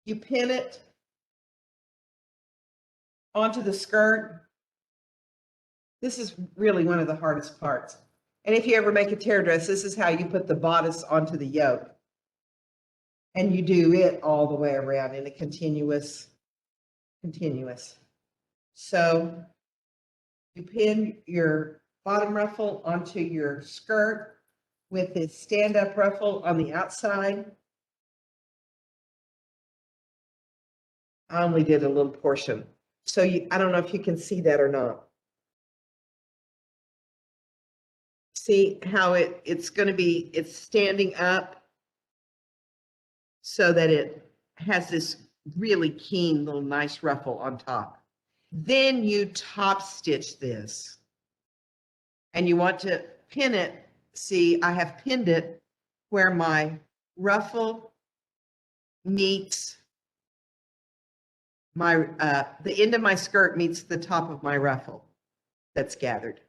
you pin it onto the skirt. This is really one of the hardest parts. And if you ever make a tear dress, this is how you put the bodice onto the yoke. And you do it all the way around in a continuous. So you pin your bottom ruffle onto your skirt with this stand-up ruffle on the outside. I only did a little portion. So I don't know if you can see that or not. See how it's going to be, it's standing up so that it has this really keen little nice ruffle on top. Then you top stitch this and you want to pin it. See, I have pinned it where my ruffle meets my, the end of my skirt meets the top of my ruffle that's gathered.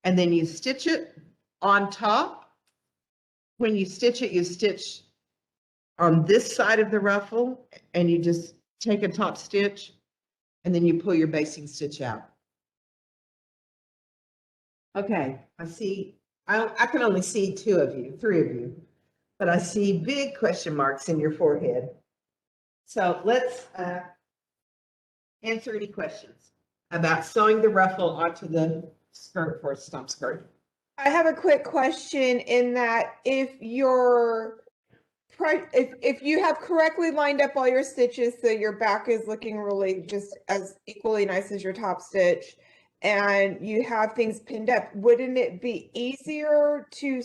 And then you stitch it on top. When you stitch it, you stitch on this side of the ruffle and you just take a top stitch and then you pull your basting stitch out. Okay, I see, I can only see 3 of you, but I see big question marks in your forehead. So let's answer any questions about sewing the ruffle onto the skirt for a stomp skirt. I have a quick question in that if you have correctly lined up all your stitches so your back is looking really just as equally nice as your top stitch and you have things pinned up, wouldn't it be easier to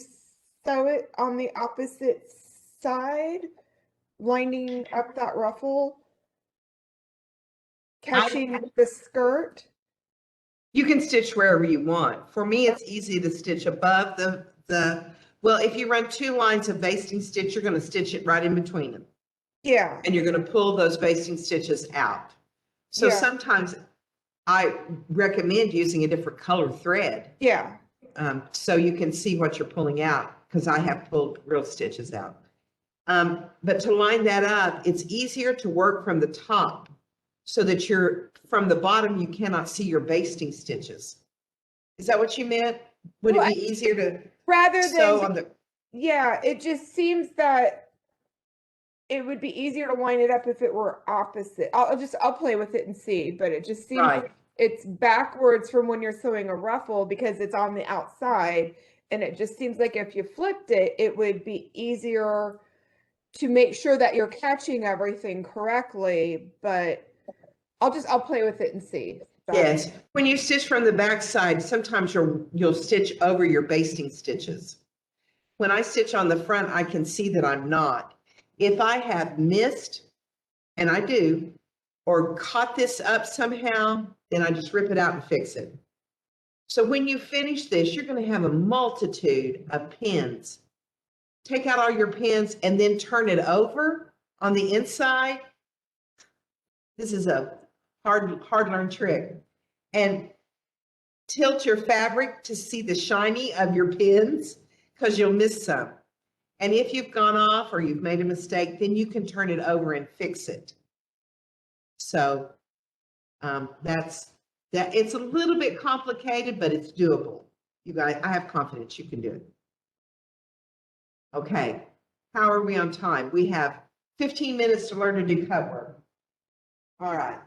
sew it on the opposite side, lining up that ruffle, catching the skirt? You can stitch wherever you want. For me, it's easy to stitch above well, if you run 2 lines of basting stitch, you're going to stitch it right in between them. Yeah. And you're going to pull those basting stitches out. So Yeah. sometimes I recommend using a different color thread. Yeah. So you can see what you're pulling out, because I have pulled real stitches out. But to line that up, it's easier to work from the top so that from the bottom, you cannot see your basting stitches. Is that what you meant? Would Well, it be easier to rather sew than, on the, yeah, it just seems that it would be easier to line it up if it were opposite. I'll play with it and see, but it just seems right? it's backwards from when you're sewing a ruffle because it's on the outside. And it just seems like if you flipped it, it would be easier to make sure that you're catching everything correctly, but I'll play with it and see. Yes, when you stitch from the back side, sometimes you'll stitch over your basting stitches. When I stitch on the front, I can see that I'm not. If I have missed, and I do, or caught this up somehow, then I just rip it out and fix it. So when you finish this, you're going to have a multitude of pins. Take out all your pins and then turn it over on the inside. This is a hard learned trick. And tilt your fabric to see the shiny of your pins because you'll miss some. And if you've gone off or you've made a mistake, then you can turn it over and fix it. So that's that. It's a little bit complicated, but it's doable. You guys, I have confidence you can do it. Okay, how are we on time? We have 15 minutes to learn to do cut work. All right.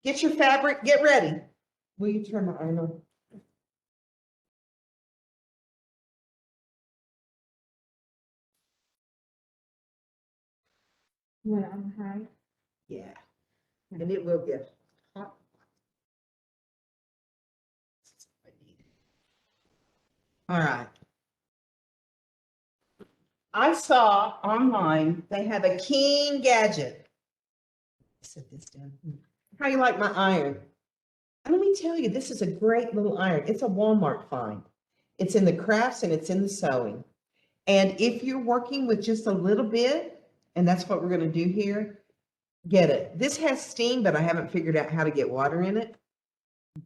Get your fabric, get ready. Will you turn my iron on? What, on high? Yeah, and it will get hot. All right. I saw online, they have a King gadget. Set this down. How you like my iron? And let me tell you, this is a great little iron. It's a Walmart find. It's in the crafts and it's in the sewing. And if you're working with just a little bit, and that's what we're going to do here, get it. This has steam, but I haven't figured out how to get water in it.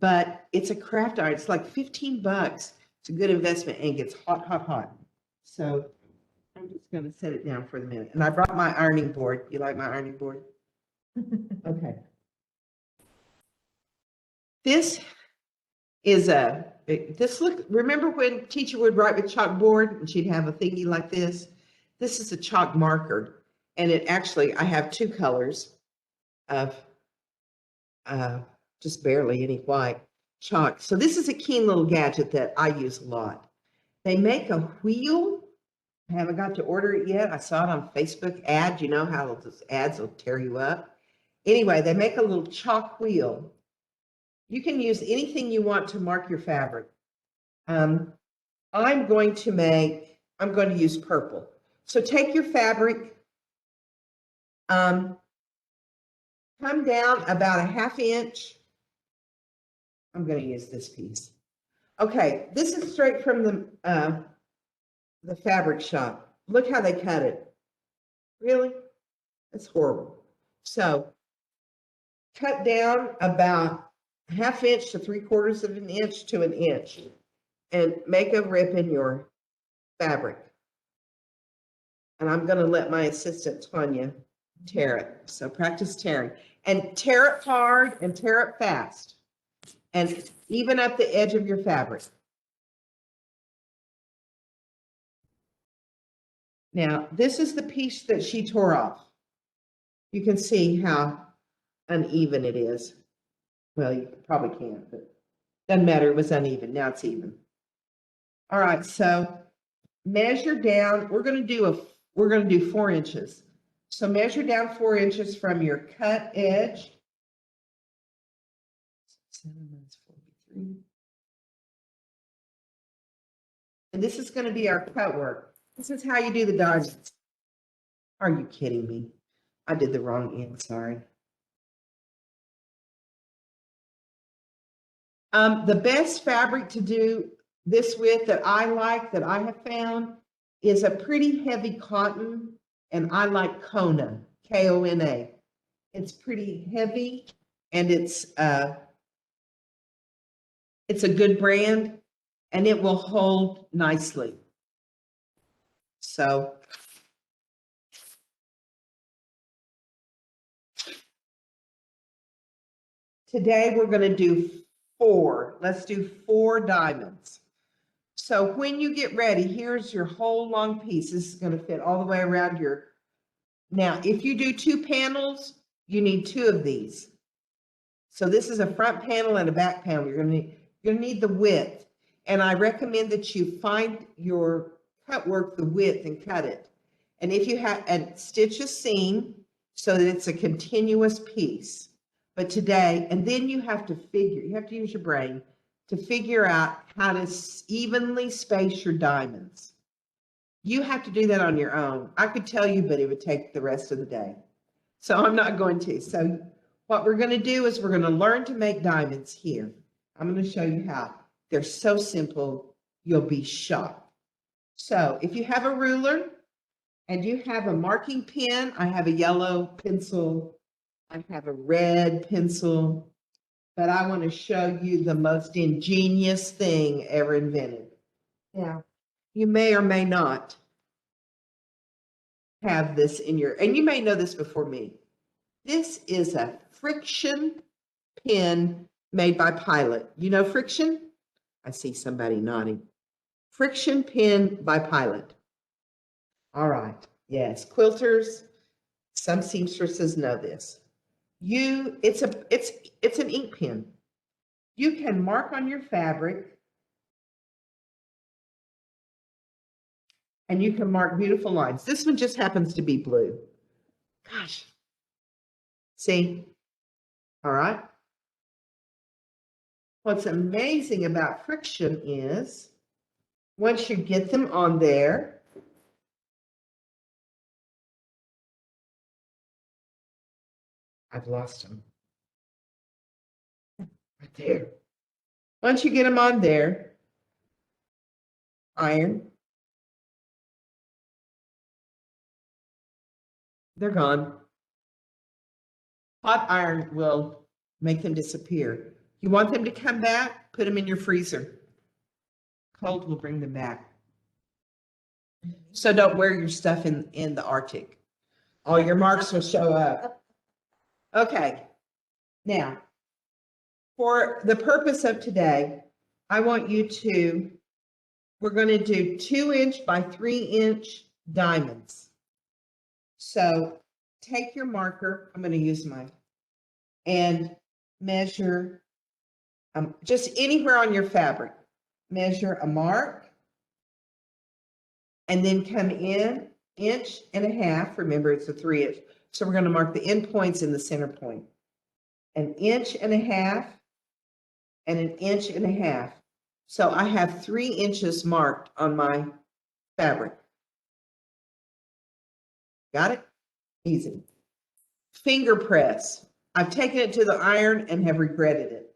But it's a craft iron. It's like 15 bucks. It's a good investment and it gets hot, hot, hot. So I'm just going to set it down for the minute. And I brought my ironing board. You like my ironing board? Okay. This is remember when teacher would write with chalkboard and she'd have a thingy like this? This is a chalk marker. And it actually, I have two colors of just barely any white chalk. So this is a keen little gadget that I use a lot. They make a wheel. I haven't got to order it yet. I saw it on Facebook ad. You know how those ads will tear you up. Anyway, they make a little chalk wheel. You can use anything you want to mark your fabric. I'm going to use purple. So take your fabric, come down about a ½ inch. I'm going to use this piece. Okay, this is straight from the fabric shop. Look how they cut it. Really? It's horrible. So cut down about ½ inch to 3/4 of an inch to an inch and make a rip in your fabric. And I'm going to let my assistant Tonia tear it. So practice tearing and tear it hard and tear it fast and even up the edge of your fabric. Now, this is the piece that she tore off. You can see how uneven it is. Well, you probably can't, but doesn't matter. It was uneven. Now it's even. All right, so measure down. We're going to do 4 inches. So measure down 4 inches from your cut edge. 7 minus 43. And this is going to be our cut work. This is how you do the diamonds. Are you kidding me? I did the wrong end, sorry. The best fabric to do this with that I like, that I have found, is a pretty heavy cotton, and I like Kona, K-O-N-A. It's pretty heavy, and it's a good brand, and it will hold nicely. So today we're going to do 4. Let's do 4 diamonds. So when you get ready, here's your whole long piece. This is going to fit all the way around your. Now, if you do 2 panels, you need 2 of these. So this is a front panel and a back panel. You're going to need the width. And I recommend that you find your cut work, the width, and cut it. And if you have, and stitch a seam so that it's a continuous piece. But today, and then you have to use your brain to figure out how to evenly space your diamonds. You have to do that on your own. I could tell you, but it would take the rest of the day. So I'm not going to. So what we're going to do is we're going to learn to make diamonds here. I'm going to show you how. They're so simple, you'll be shocked. So if you have a ruler and you have a marking pen, I have a yellow pencil I have a red pencil, but I want to show you the most ingenious thing ever invented. Yeah. You may or may not have this in your, and you may know this before me. This is a friction pen made by Pilot. You know friction? I see somebody nodding. Friction pen by Pilot. All right. Yes, quilters, some seamstresses know this. It's an ink pen. You can mark on your fabric and you can mark beautiful lines. This one just happens to be blue. Gosh. See? All right. What's amazing about friction is once you get them on there, I've lost them. Right there. Once you get them on there, iron, they're gone. Hot iron will make them disappear. You want them to come back, put them in your freezer. Cold will bring them back. So don't wear your stuff in the Arctic. All your marks will show up. Okay. Now, for the purpose of today, I want you to, we're going to do 2-inch by 3-inch diamonds. So take your marker, I'm going to use mine, and measure just anywhere on your fabric. Measure a mark, and then come in 1.5 inches. Remember, it's a 3-inch. So we're going to mark the end points in the center point. 1.5 inches and 1.5 inches. So I have 3 inches marked on my fabric. Got it? Easy. Finger press. I've taken it to the iron and have regretted it.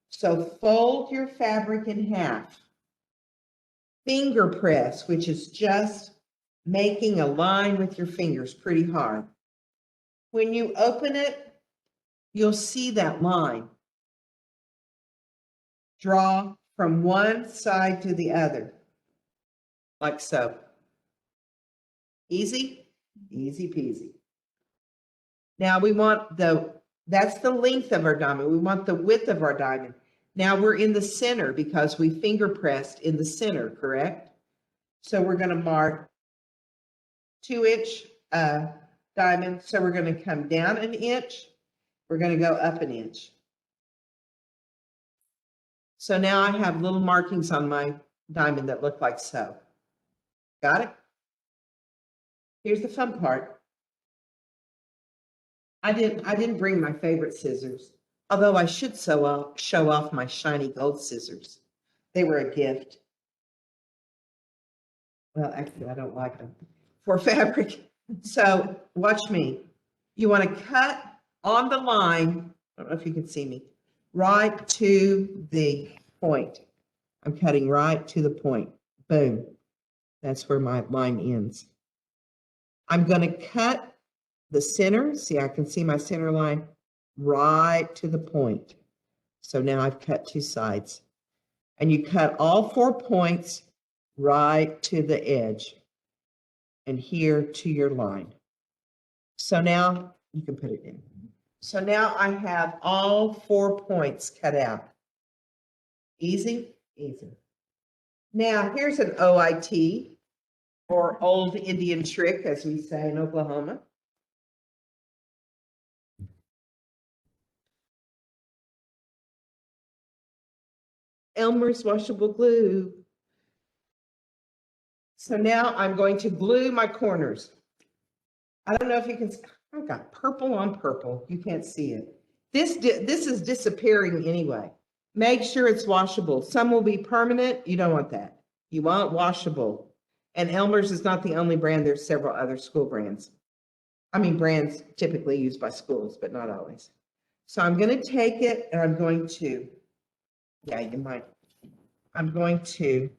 So fold your fabric in half. Finger press, which is just making a line with your fingers pretty hard. When you open it, you'll see that line. Draw from one side to the other, like so. Easy? Easy peasy. Now we want that's the length of our diamond. We want the width of our diamond. Now we're in the center because we finger pressed in the center, correct? So we're going to mark 2-inch diamond. So we're going to come down 1 inch. We're going to go up 1 inch. So now I have little markings on my diamond that look like so. Got it? Here's the fun part. I didn't bring my favorite scissors, although I should show off my shiny gold scissors. They were a gift. Well, actually, I don't like them for fabric. So watch me. You want to cut on the line. I don't know if you can see me. Right to the point. I'm cutting right to the point. Boom. That's where my line ends. I'm going to cut the center. See, I can see my center line right to the point. So now I've cut 2 sides. And you cut all 4 points right to the edge and here to your line. So now you can put it in. So now I have all 4 points cut out. Easy? Easy. Now here's an OIT, or Old Indian Trick, as we say in Oklahoma. Elmer's washable glue. So now I'm going to glue my corners. I don't know if you can, I've got purple on purple. You can't see it. This is disappearing anyway. Make sure it's washable. Some will be permanent. You don't want that. You want washable. And Elmer's is not the only brand. There's several other school brands. I mean, brands typically used by schools, but not always. So I'm going to take it and I'm going to, yeah, you might. I'm going to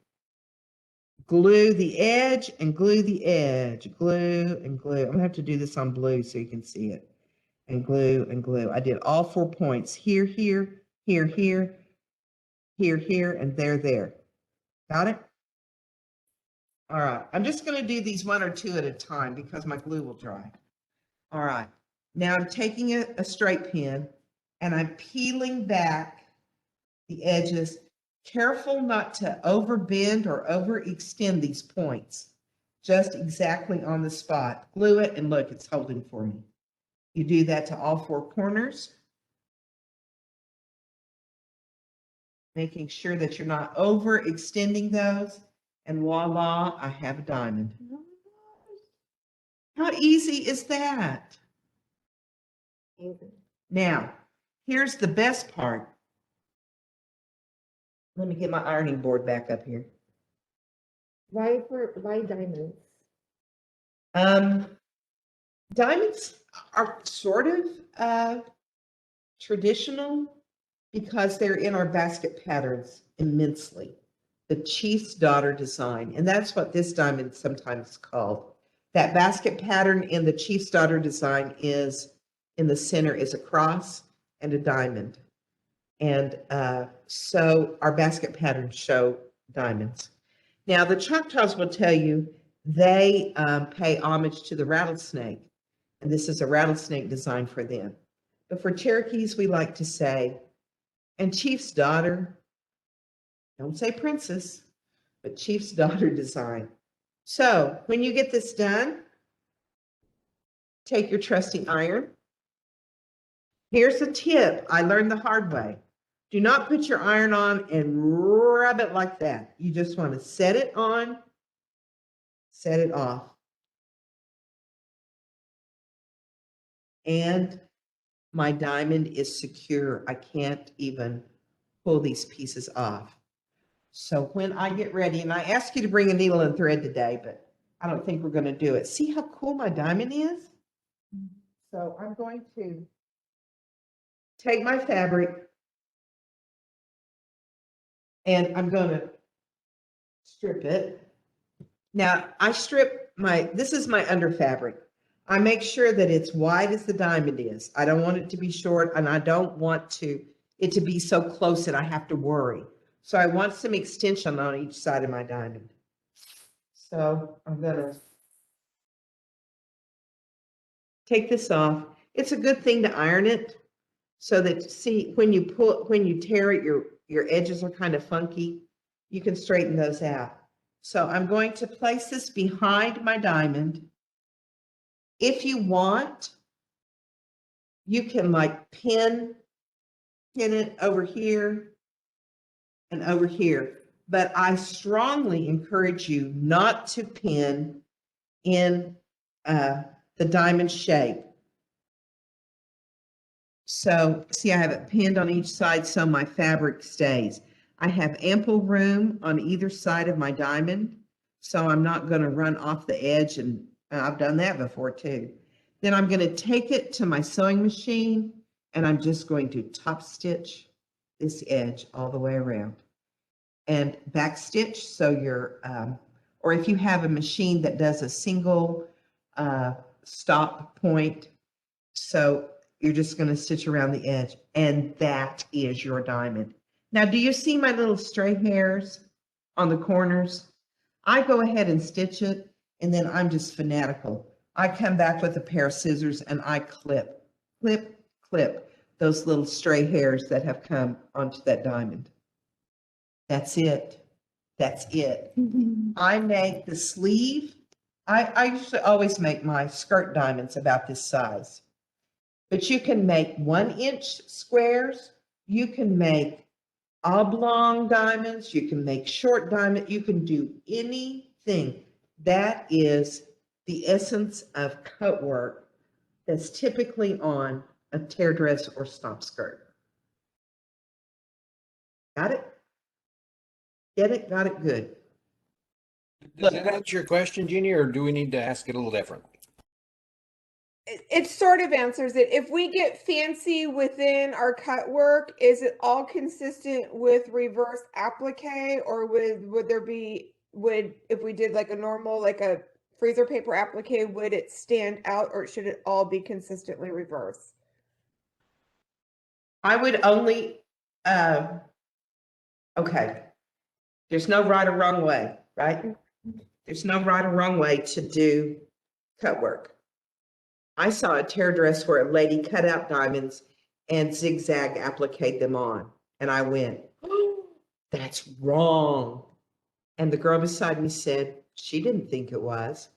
glue the edge and glue the edge, glue and glue. I'm going to have to do this on blue so you can see it. and glue and glue. I did all 4 points here, here, here, here, here, here, and there. Got it? All right. I'm just going to do these 1 or 2 at a time because my glue will dry. All right. Now I'm taking a straight pin and I'm peeling back the edges. Careful not to overbend or overextend these points. Just exactly on the spot. Glue it and look, it's holding for me. You do that to all 4 corners. Making sure that you're not overextending those. And voila, I have a diamond. How easy is that? Easy. Now, here's the best part. Let me get my ironing board back up here. Why diamonds? Diamonds are sort of traditional because they're in our basket patterns immensely. The Chief's Daughter design, and that's what this diamond is sometimes called. That basket pattern in the Chief's Daughter design is in the center is a cross and a diamond. And so our basket patterns show diamonds. Now, the Choctaws will tell you they pay homage to the rattlesnake, and this is a rattlesnake design for them. But for Cherokees, we like to say, and Chief's Daughter, don't say princess, but Chief's Daughter design. So when you get this done, take your trusty iron. Here's a tip I learned the hard way. Do not put your iron on and rub it like that. You just want to set it on, set it off. And my diamond is secure. I can't even pull these pieces off. So when I get ready, and I asked you to bring a needle and thread today, but I don't think we're going to do it. See how cool my diamond is? So I'm going to take my fabric and I'm going to strip it. Now I strip this is my under fabric. I make sure that it's wide as the diamond is. I don't want it to be short, and I don't want it to be so close that I have to worry. So I want some extension on each side of my diamond. So I'm going to take this off. It's a good thing to iron it so that, see, when you tear it, your edges are kind of funky. You can straighten those out. So I'm going to place this behind my diamond. If you want, you can like pin it over here and over here. But I strongly encourage you not to pin in the diamond shape. So see, I have it pinned on each side so my fabric stays. I have ample room on either side of my diamond, so I'm not going to run off the edge, and I've done that before too. Then I'm going to take it to my sewing machine, and I'm just going to top stitch this edge all the way around and back stitch. So or if you have a machine that does a single stop point, so you're just going to stitch around the edge, and that is your diamond. Now, do you see my little stray hairs on the corners? I go ahead and stitch it, and then I'm just fanatical. I come back with a pair of scissors and I clip those little stray hairs that have come onto that diamond. That's it. That's it. I make the sleeve. I usually always make my skirt diamonds about this size. But you can make 1-inch squares. You can make oblong diamonds. You can make short diamonds. You can do anything. That is the essence of cut work that's typically on a tear dress or stomp skirt. Got it? Get it? Got it? Good. Does that answer your question, Jeannie, or do we need to ask it a little different? It sort of answers it. If we get fancy within our cut work, is it all consistent with reverse applique, or if we did like a normal, like a freezer paper applique, would it stand out, or should it all be consistently reversed? I would only, okay. There's no right or wrong way, right? There's no right or wrong way to do cut work. I saw a tear dress where a lady cut out diamonds and zigzag appliqued them on. And I went, oh, that's wrong. And the girl beside me said, she didn't think it was.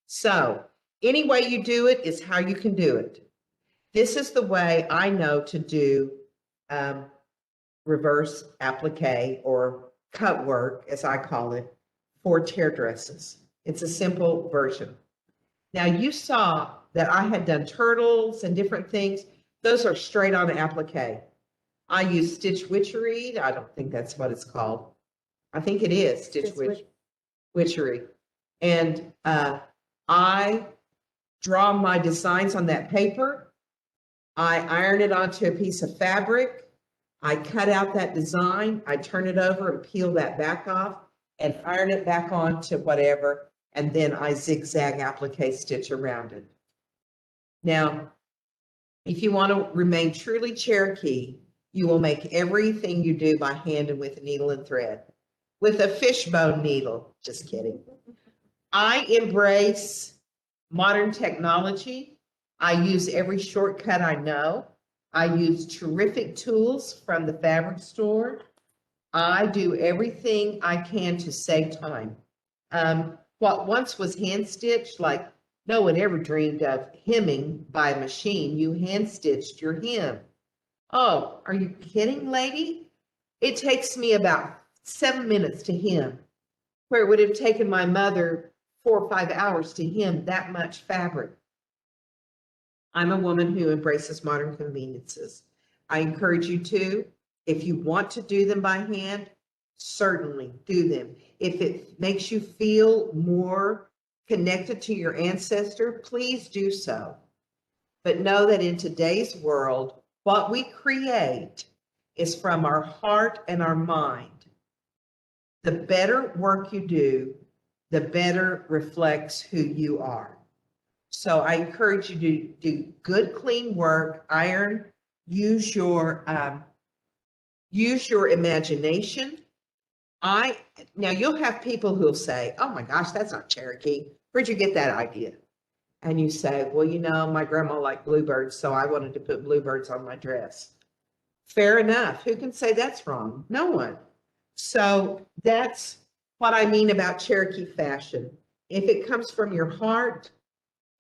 So any way you do it is how you can do it. This is the way I know to do reverse applique or cut work, as I call it, for tear dresses. It's a simple version. Now you saw that I had done turtles and different things. Those are straight on applique. I use stitch witchery. I don't think that's what it's called. I think it is stitch witchery. And I draw my designs on that paper. I iron it onto a piece of fabric. I cut out that design. I turn it over and peel that back off and iron it back onto whatever. And then I zigzag applique stitch around it. Now, if you want to remain truly Cherokee, you will make everything you do by hand and with a needle and thread. With a fishbone needle, just kidding. I embrace modern technology. I use every shortcut I know. I use terrific tools from the fabric store. I do everything I can to save time. What once was hand stitched, like no one ever dreamed of hemming by a machine. You hand stitched your hem. Oh, are you kidding, lady? It takes me about 7 minutes to hem, where it would have taken my mother 4 or 5 hours to hem that much fabric. I'm a woman who embraces modern conveniences. I encourage you to, if you want to do them by hand, certainly do them. If it makes you feel more connected to your ancestor, please do so. But know that in today's world, what we create is from our heart and our mind. The better work you do, the better reflects who you are. So I encourage you to do good, clean work, iron, use your imagination. Now you'll have people who'll say, oh my gosh, that's not Cherokee. Where'd you get that idea? And you say, well, you know, my grandma liked bluebirds, so I wanted to put bluebirds on my dress. Fair enough. Who can say that's wrong? No one. So that's what I mean about Cherokee fashion. If it comes from your heart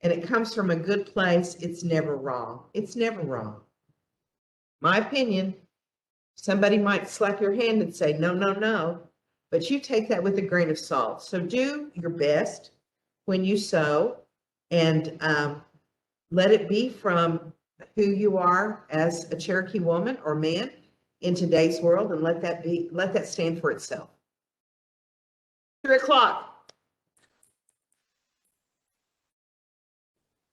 and it comes from a good place, it's never wrong. It's never wrong. My opinion, somebody might slap your hand and say, no, no, no, but you take that with a grain of salt. So do your best when you sew and let it be from who you are as a Cherokee woman or man in today's world, and let that stand for itself. 3 o'clock.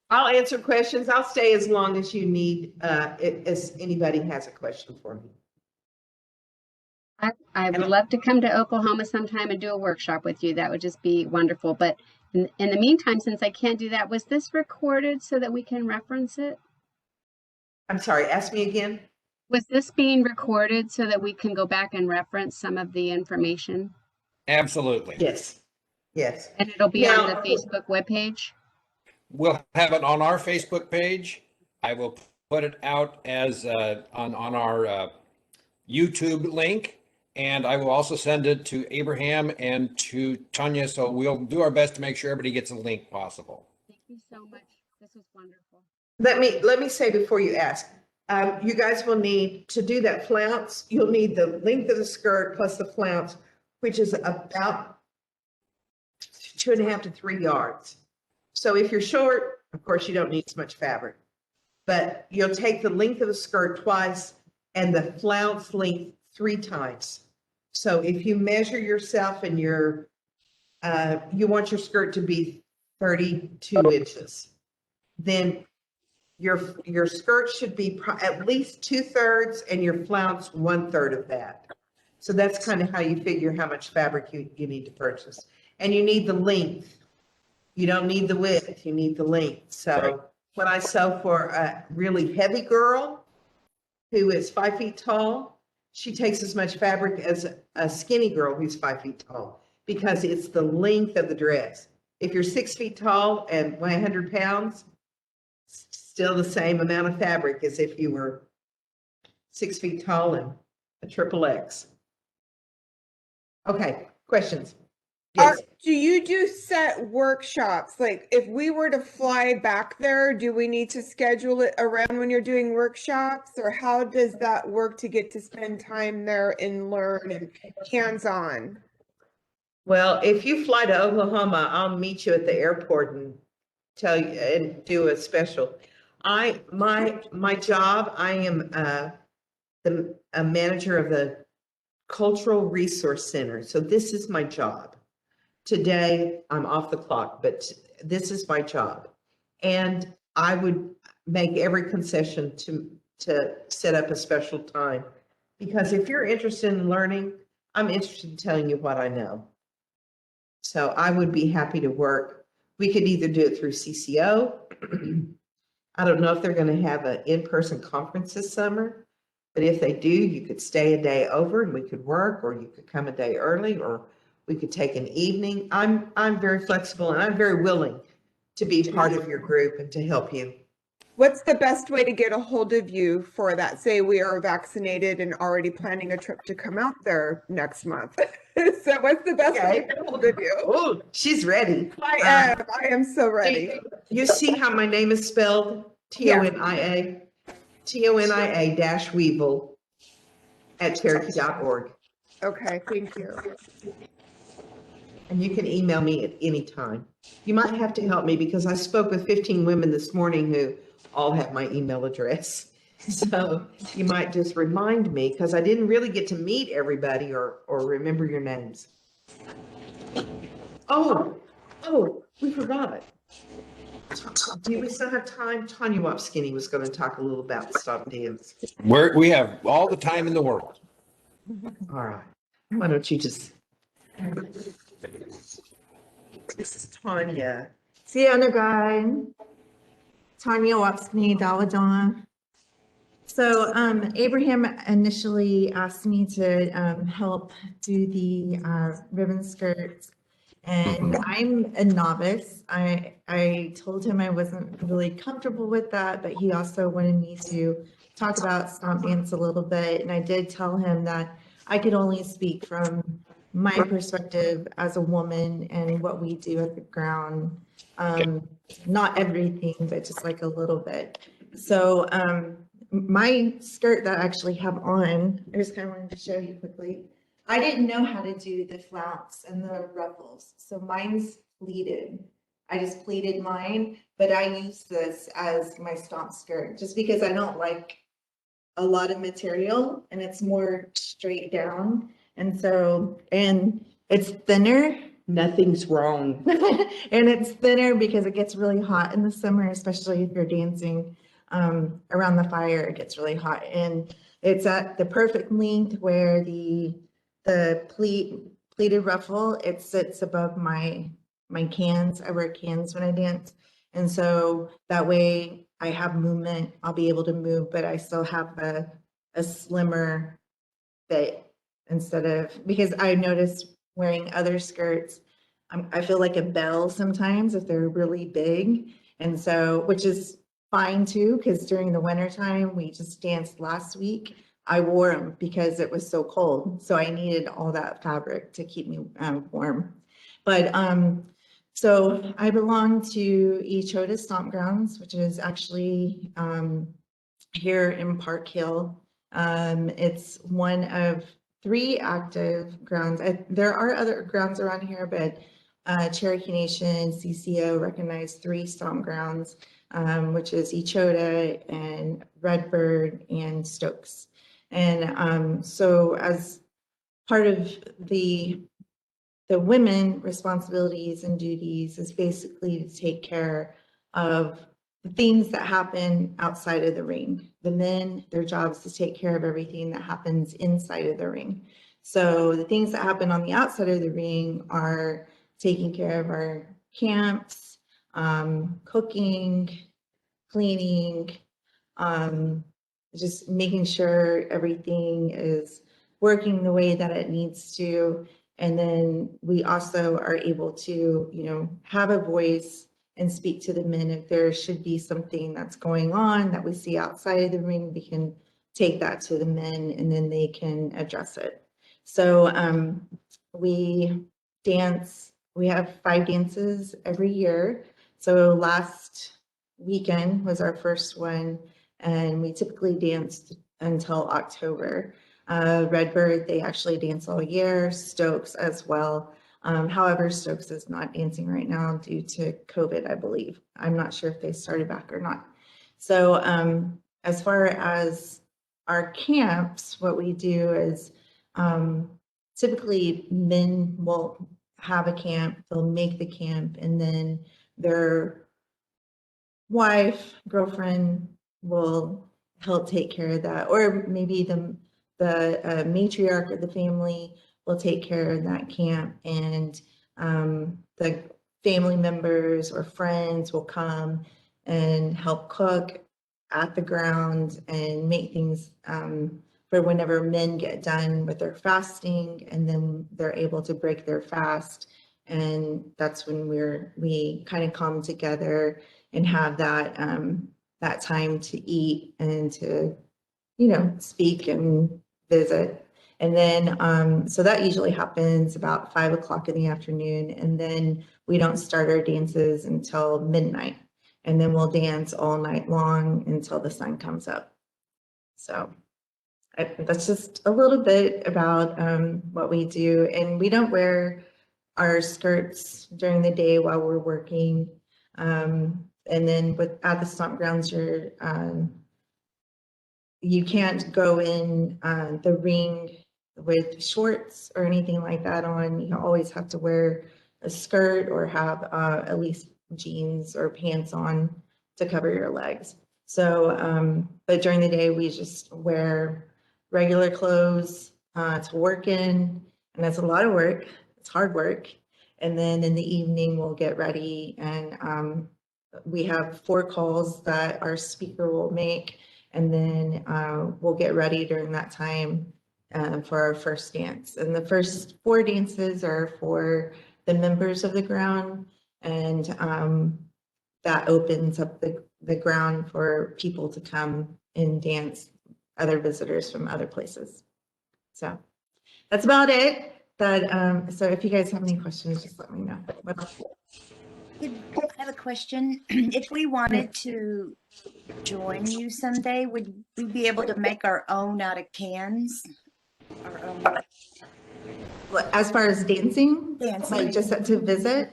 I'll answer questions. I'll stay as long as you need, as anybody has a question for me. I would love to come to Oklahoma sometime and do a workshop with you. That would just be wonderful. But in the meantime, since I can't do that, was this recorded so that we can reference it? I'm sorry, ask me again. Was this being recorded so that we can go back and reference some of the information? Absolutely. Yes. Yes. And it'll be Now, on the Facebook webpage? We'll have it on our Facebook page. I will put it out as on our YouTube link, and I will also send it to Abraham and to Tonia. So we'll do our best to make sure everybody gets a link possible. Thank you so much. This was wonderful. let me say before you ask, you guys will need to do that flounce. You'll need the length of the skirt plus the flounce, which is about 2.5 to 3 yards. So if you're short, of course, you don't need as much fabric, but you'll take the length of the skirt twice and the flounce length 3 times. So if you measure yourself and you want your skirt to be 32 inches, then your skirt should be at least 2/3 and your flounce 1/3 of that. So that's kind of how you figure how much fabric you need to purchase. And you need the length. You don't need the width, you need the length. So when I sew for a really heavy girl who is 5 feet tall, she takes as much fabric as a skinny girl who's 5 feet tall because it's the length of the dress. If you're 6 feet tall and weigh 100 pounds, still the same amount of fabric as if you were 6 feet tall and a triple X. Okay, questions? Yes. Do you do set workshops? Like if we were to fly back there, do we need to schedule it around when you're doing workshops? Or how does that work to get to spend time there and learn and hands-on? Well, if you fly to Oklahoma, I'll meet you at the airport and tell you and do a special. My job, I am a manager of the Cultural Resource Center. So this is my job. Today, I'm off the clock, but this is my job. And I would make every concession to set up a special time. Because if you're interested in learning, I'm interested in telling you what I know. So I would be happy to work. We could either do it through CCO. I don't know if they're going to have an in-person conference this summer, but if they do, you could stay a day over and we could work, or you could come a day early, or we could take an evening. I'm very flexible and I'm very willing to be part of your group and to help you. What's the best way to get a hold of you for that? Say we are vaccinated and already planning a trip to come out there next month. So what's the best way to get a hold of you? Oh, she's ready. I am so ready. You see how my name is spelled? Tonia, Tonia-Wevel at Cherokee.org. Okay, thank you. And you can email me at any time. You might have to help me because I spoke with 15 women this morning who all have my email address. So you might just remind me because I didn't really get to meet everybody or remember your names. Oh, we forgot. Do we still have time? Tonia Wapskineh was going to talk a little about the stop dance. We have all the time in the world. All right. Why don't you just. This is Tonia. Sienna guy, Tonia Wapskineh, Dawadon. So Abraham initially asked me to help do the ribbon skirts, and I'm a novice. I told him I wasn't really comfortable with that, but he also wanted me to talk about stomp dance a little bit, and I did tell him that I could only speak from my perspective as a woman and what we do at the ground. Not everything, but just like a little bit. So my skirt that I actually have on, I just kind of wanted to show you quickly. I didn't know how to do the flounce and the ruffles. So mine's pleated. I just pleated mine, but I use this as my stomp skirt just because I don't like a lot of material and it's more straight down. And so, and it's thinner. Nothing's wrong. And it's thinner because it gets really hot in the summer, especially if you're dancing around the fire, it gets really hot. And it's at the perfect length where the pleated ruffle, it sits above my cans. I wear cans when I dance. And so that way I have movement, I'll be able to move, but I still have a slimmer fit instead of, because I noticed wearing other skirts, I feel like a belle sometimes if they're really big. And so, which is fine too, because during the winter time, we just danced last week. I wore them because it was so cold. So I needed all that fabric to keep me warm. But so I belong to Echota Stomp Grounds, which is actually here in Park Hill. It's one of 3 active grounds. There are other grounds around here, but Cherokee Nation, CCO recognized 3 stomp grounds, which is Echota and Redbird and Stokes. And so as part of the women responsibilities and duties is basically to take care of the things that happen outside of the ring. The men, their job is to take care of everything that happens inside of the ring. So the things that happen on the outside of the ring are taking care of our camps, cooking, cleaning, just making sure everything is working the way that it needs to. And then we also are able to, have a voice and speak to the men. If there should be something that's going on that we see outside of the ring, we can take that to the men and then they can address it. So we have 5 dances every year. So last weekend was our first one, and we typically danced until October. Redbird, they actually dance all year, Stokes as well. However, Stokes is not dancing right now due to COVID, I believe. I'm not sure if they started back or not. So as far as our camps, what we do is typically men will have a camp, they'll make the camp, and then their wife, girlfriend will help take care of that, or maybe the matriarch of the family will take care of that camp, and the family members or friends will come and help cook at the ground and make things for whenever men get done with their fasting, and then they're able to break their fast. And that's when we kind of come together and have that that time to eat and to, speak and visit. And then, so that usually happens about 5 o'clock in the afternoon. And then we don't start our dances until midnight. And then we'll dance all night long until the sun comes up. So that's just a little bit about what we do. And we don't wear our skirts during the day while we're working. And then at the stomp grounds, you can't go in the ring with shorts or anything like that on. You always have to wear a skirt or have at least jeans or pants on to cover your legs. So, but during the day, we just wear regular clothes to work in, and that's a lot of work. It's hard work. And then in the evening, we'll get ready, and we have 4 calls that our speaker will make, and then we'll get ready during that time for our first dance. And the first 4 dances are for the members of the ground, and that opens up the ground for people to come and dance, other visitors from other places. So that's about it. But so if you guys have any questions, just let me know. I have a question. If we wanted to join you someday, would we be able to make our own out of cans? Our own As far as dancing, dancing? like just to visit?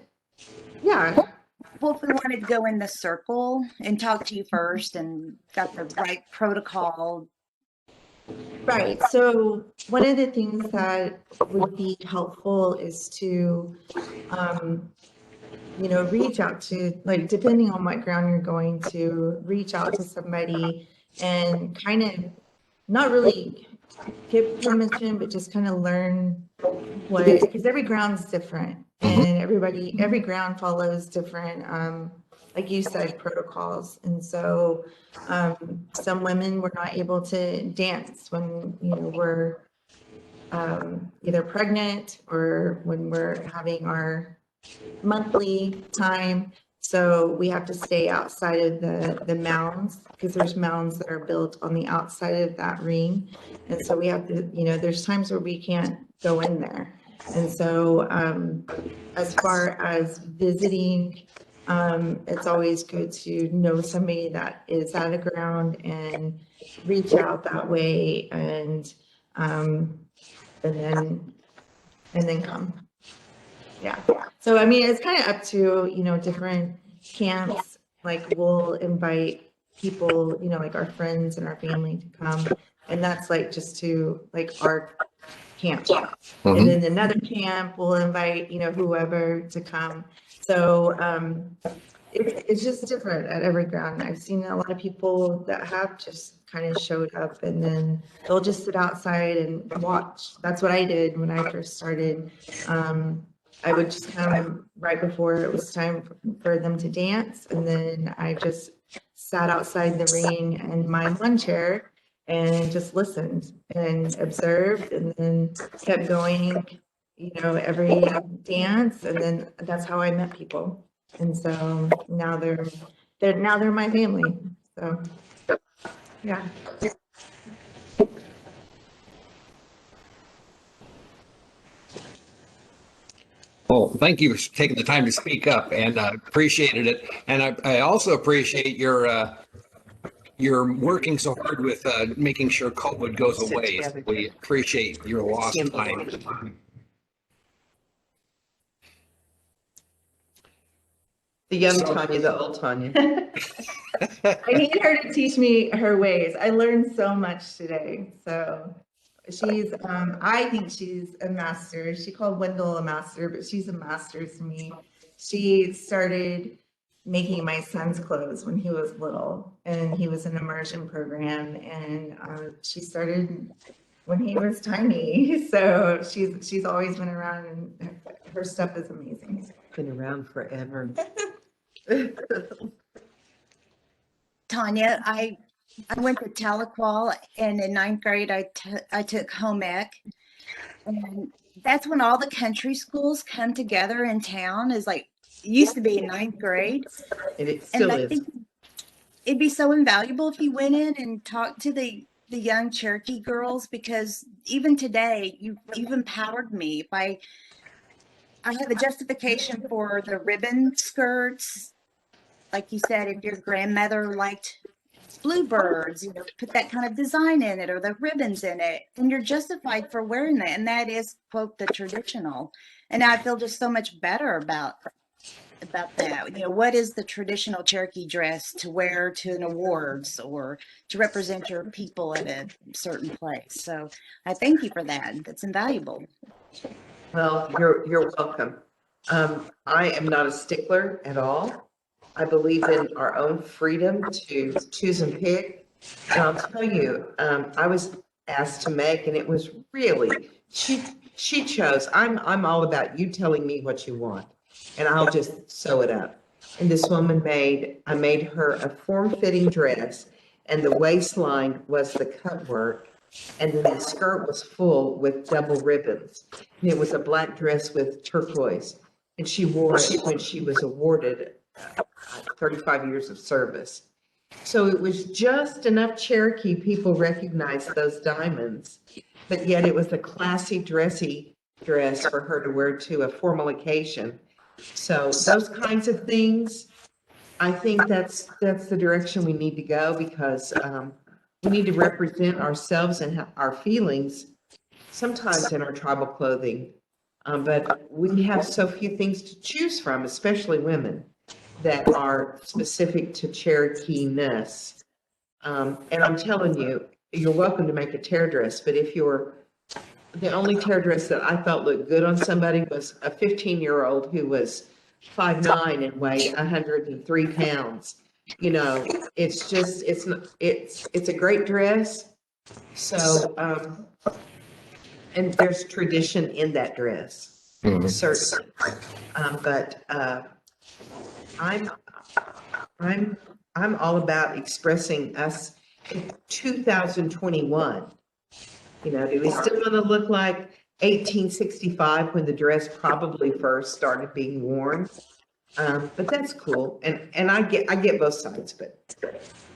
Yeah. Well, if we wanted to go in the circle and talk to you first and got the right protocol. Right. So one of the things that would be helpful is to, reach out to, like, depending on what ground you're going to, reach out to somebody and kind of not really give permission, but just kind of learn what, because every ground's different and every ground follows different, like you said, protocols. And so some women were not able to dance when, we're either pregnant or when we're having our monthly time. So we have to stay outside of the mounds, because there's mounds that are built on the outside of that ring. And so we have to, there's times where we can't go in there. And so as far as visiting, it's always good to know somebody that is at a ground and reach out that way, and then come. Yeah. So, I mean, it's kind of up to, different camps. Like, we'll invite people, like our friends and our family to come. And that's like just to like our camp. And then another camp will invite, whoever to come. So it's just different at every ground. I've seen a lot of people that have just kind of showed up, and then they'll just sit outside and watch. That's what I did when I first started. I would just come right before it was time for them to dance, and then I just sat outside the ring in my lawn chair and just listened and observed and then kept going, you know, every dance. And then that's how I met people. And so now they're my family. So, yeah. Well, thank you for taking the time to speak up, and appreciated it. And I also appreciate your working so hard with making sure COVID goes Sit away. together. We appreciate your lost time. The young So- Tonia, the old Tonia. I need her to teach me her ways. I learned so much today. So she's, I think she's a master. She called Wendell a master, but she's a master to me. She started making my son's clothes when he was little, and he was in an immersion program, and she started when he was tiny. So she's always been around, and her stuff is amazing. Been around forever. Tanya, I went to Tahlequah, and in ninth grade, I took home ec. And that's when all the country schools come together in town. Is like, it used to be in ninth grade. And it still And I is. think it'd be so invaluable if you went in and talked to the young Cherokee girls, because even today, you've empowered me. If I have a justification for the ribbon skirts. Like you said, if your grandmother liked bluebirds, you know, put that kind of design in it or the ribbons in it, and you're justified for wearing that. And that is, quote, the traditional. And I feel just so much better about that. You know, what is the traditional Cherokee dress to wear to an awards or to represent your people at a certain place? So I thank you for that. That's invaluable. Well, you're welcome. I am not a stickler at all. I believe in our own freedom to choose and pick. And I'll tell you, I was asked to make, and it was really, she chose. I'm all about you telling me what you want, and I'll just sew it up. And this woman I made her a form-fitting dress, and the waistline was the cut work, and then the skirt was full with double ribbons. And it was a black dress with turquoise, and she wore it when she was awarded 35 years of service. So it was just enough Cherokee people recognized those diamonds, but yet it was a classy, dressy dress for her to wear to a formal occasion. So those kinds of things, I think that's the direction we need to go, because we need to represent ourselves and our feelings sometimes in our tribal clothing. But we have so few things to choose from, especially women, that are specific to Cherokee-ness. And I'm telling you, you're welcome to make a tear dress, but if the only tear dress that I thought looked good on somebody was a 15-year-old who was 5'9" and weighed 103 pounds. You know, it's just, it's a great dress. So, and there's tradition in that dress, certainly. But I'm all about expressing us in 2021. You know, do we still want to look like 1865 when the dress probably first started being worn? But that's cool, and I get both sides, but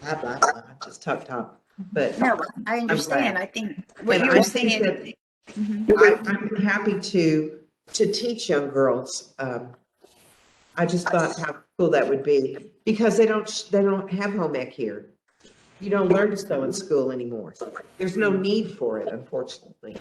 blah blah blah, just talk. But No, I understand. glad. I think what and you I were think saying. that I'm happy to teach young girls. I just thought how cool that would be, because they don't have home ec here. You don't learn to sew in school anymore. There's no need for it, unfortunately.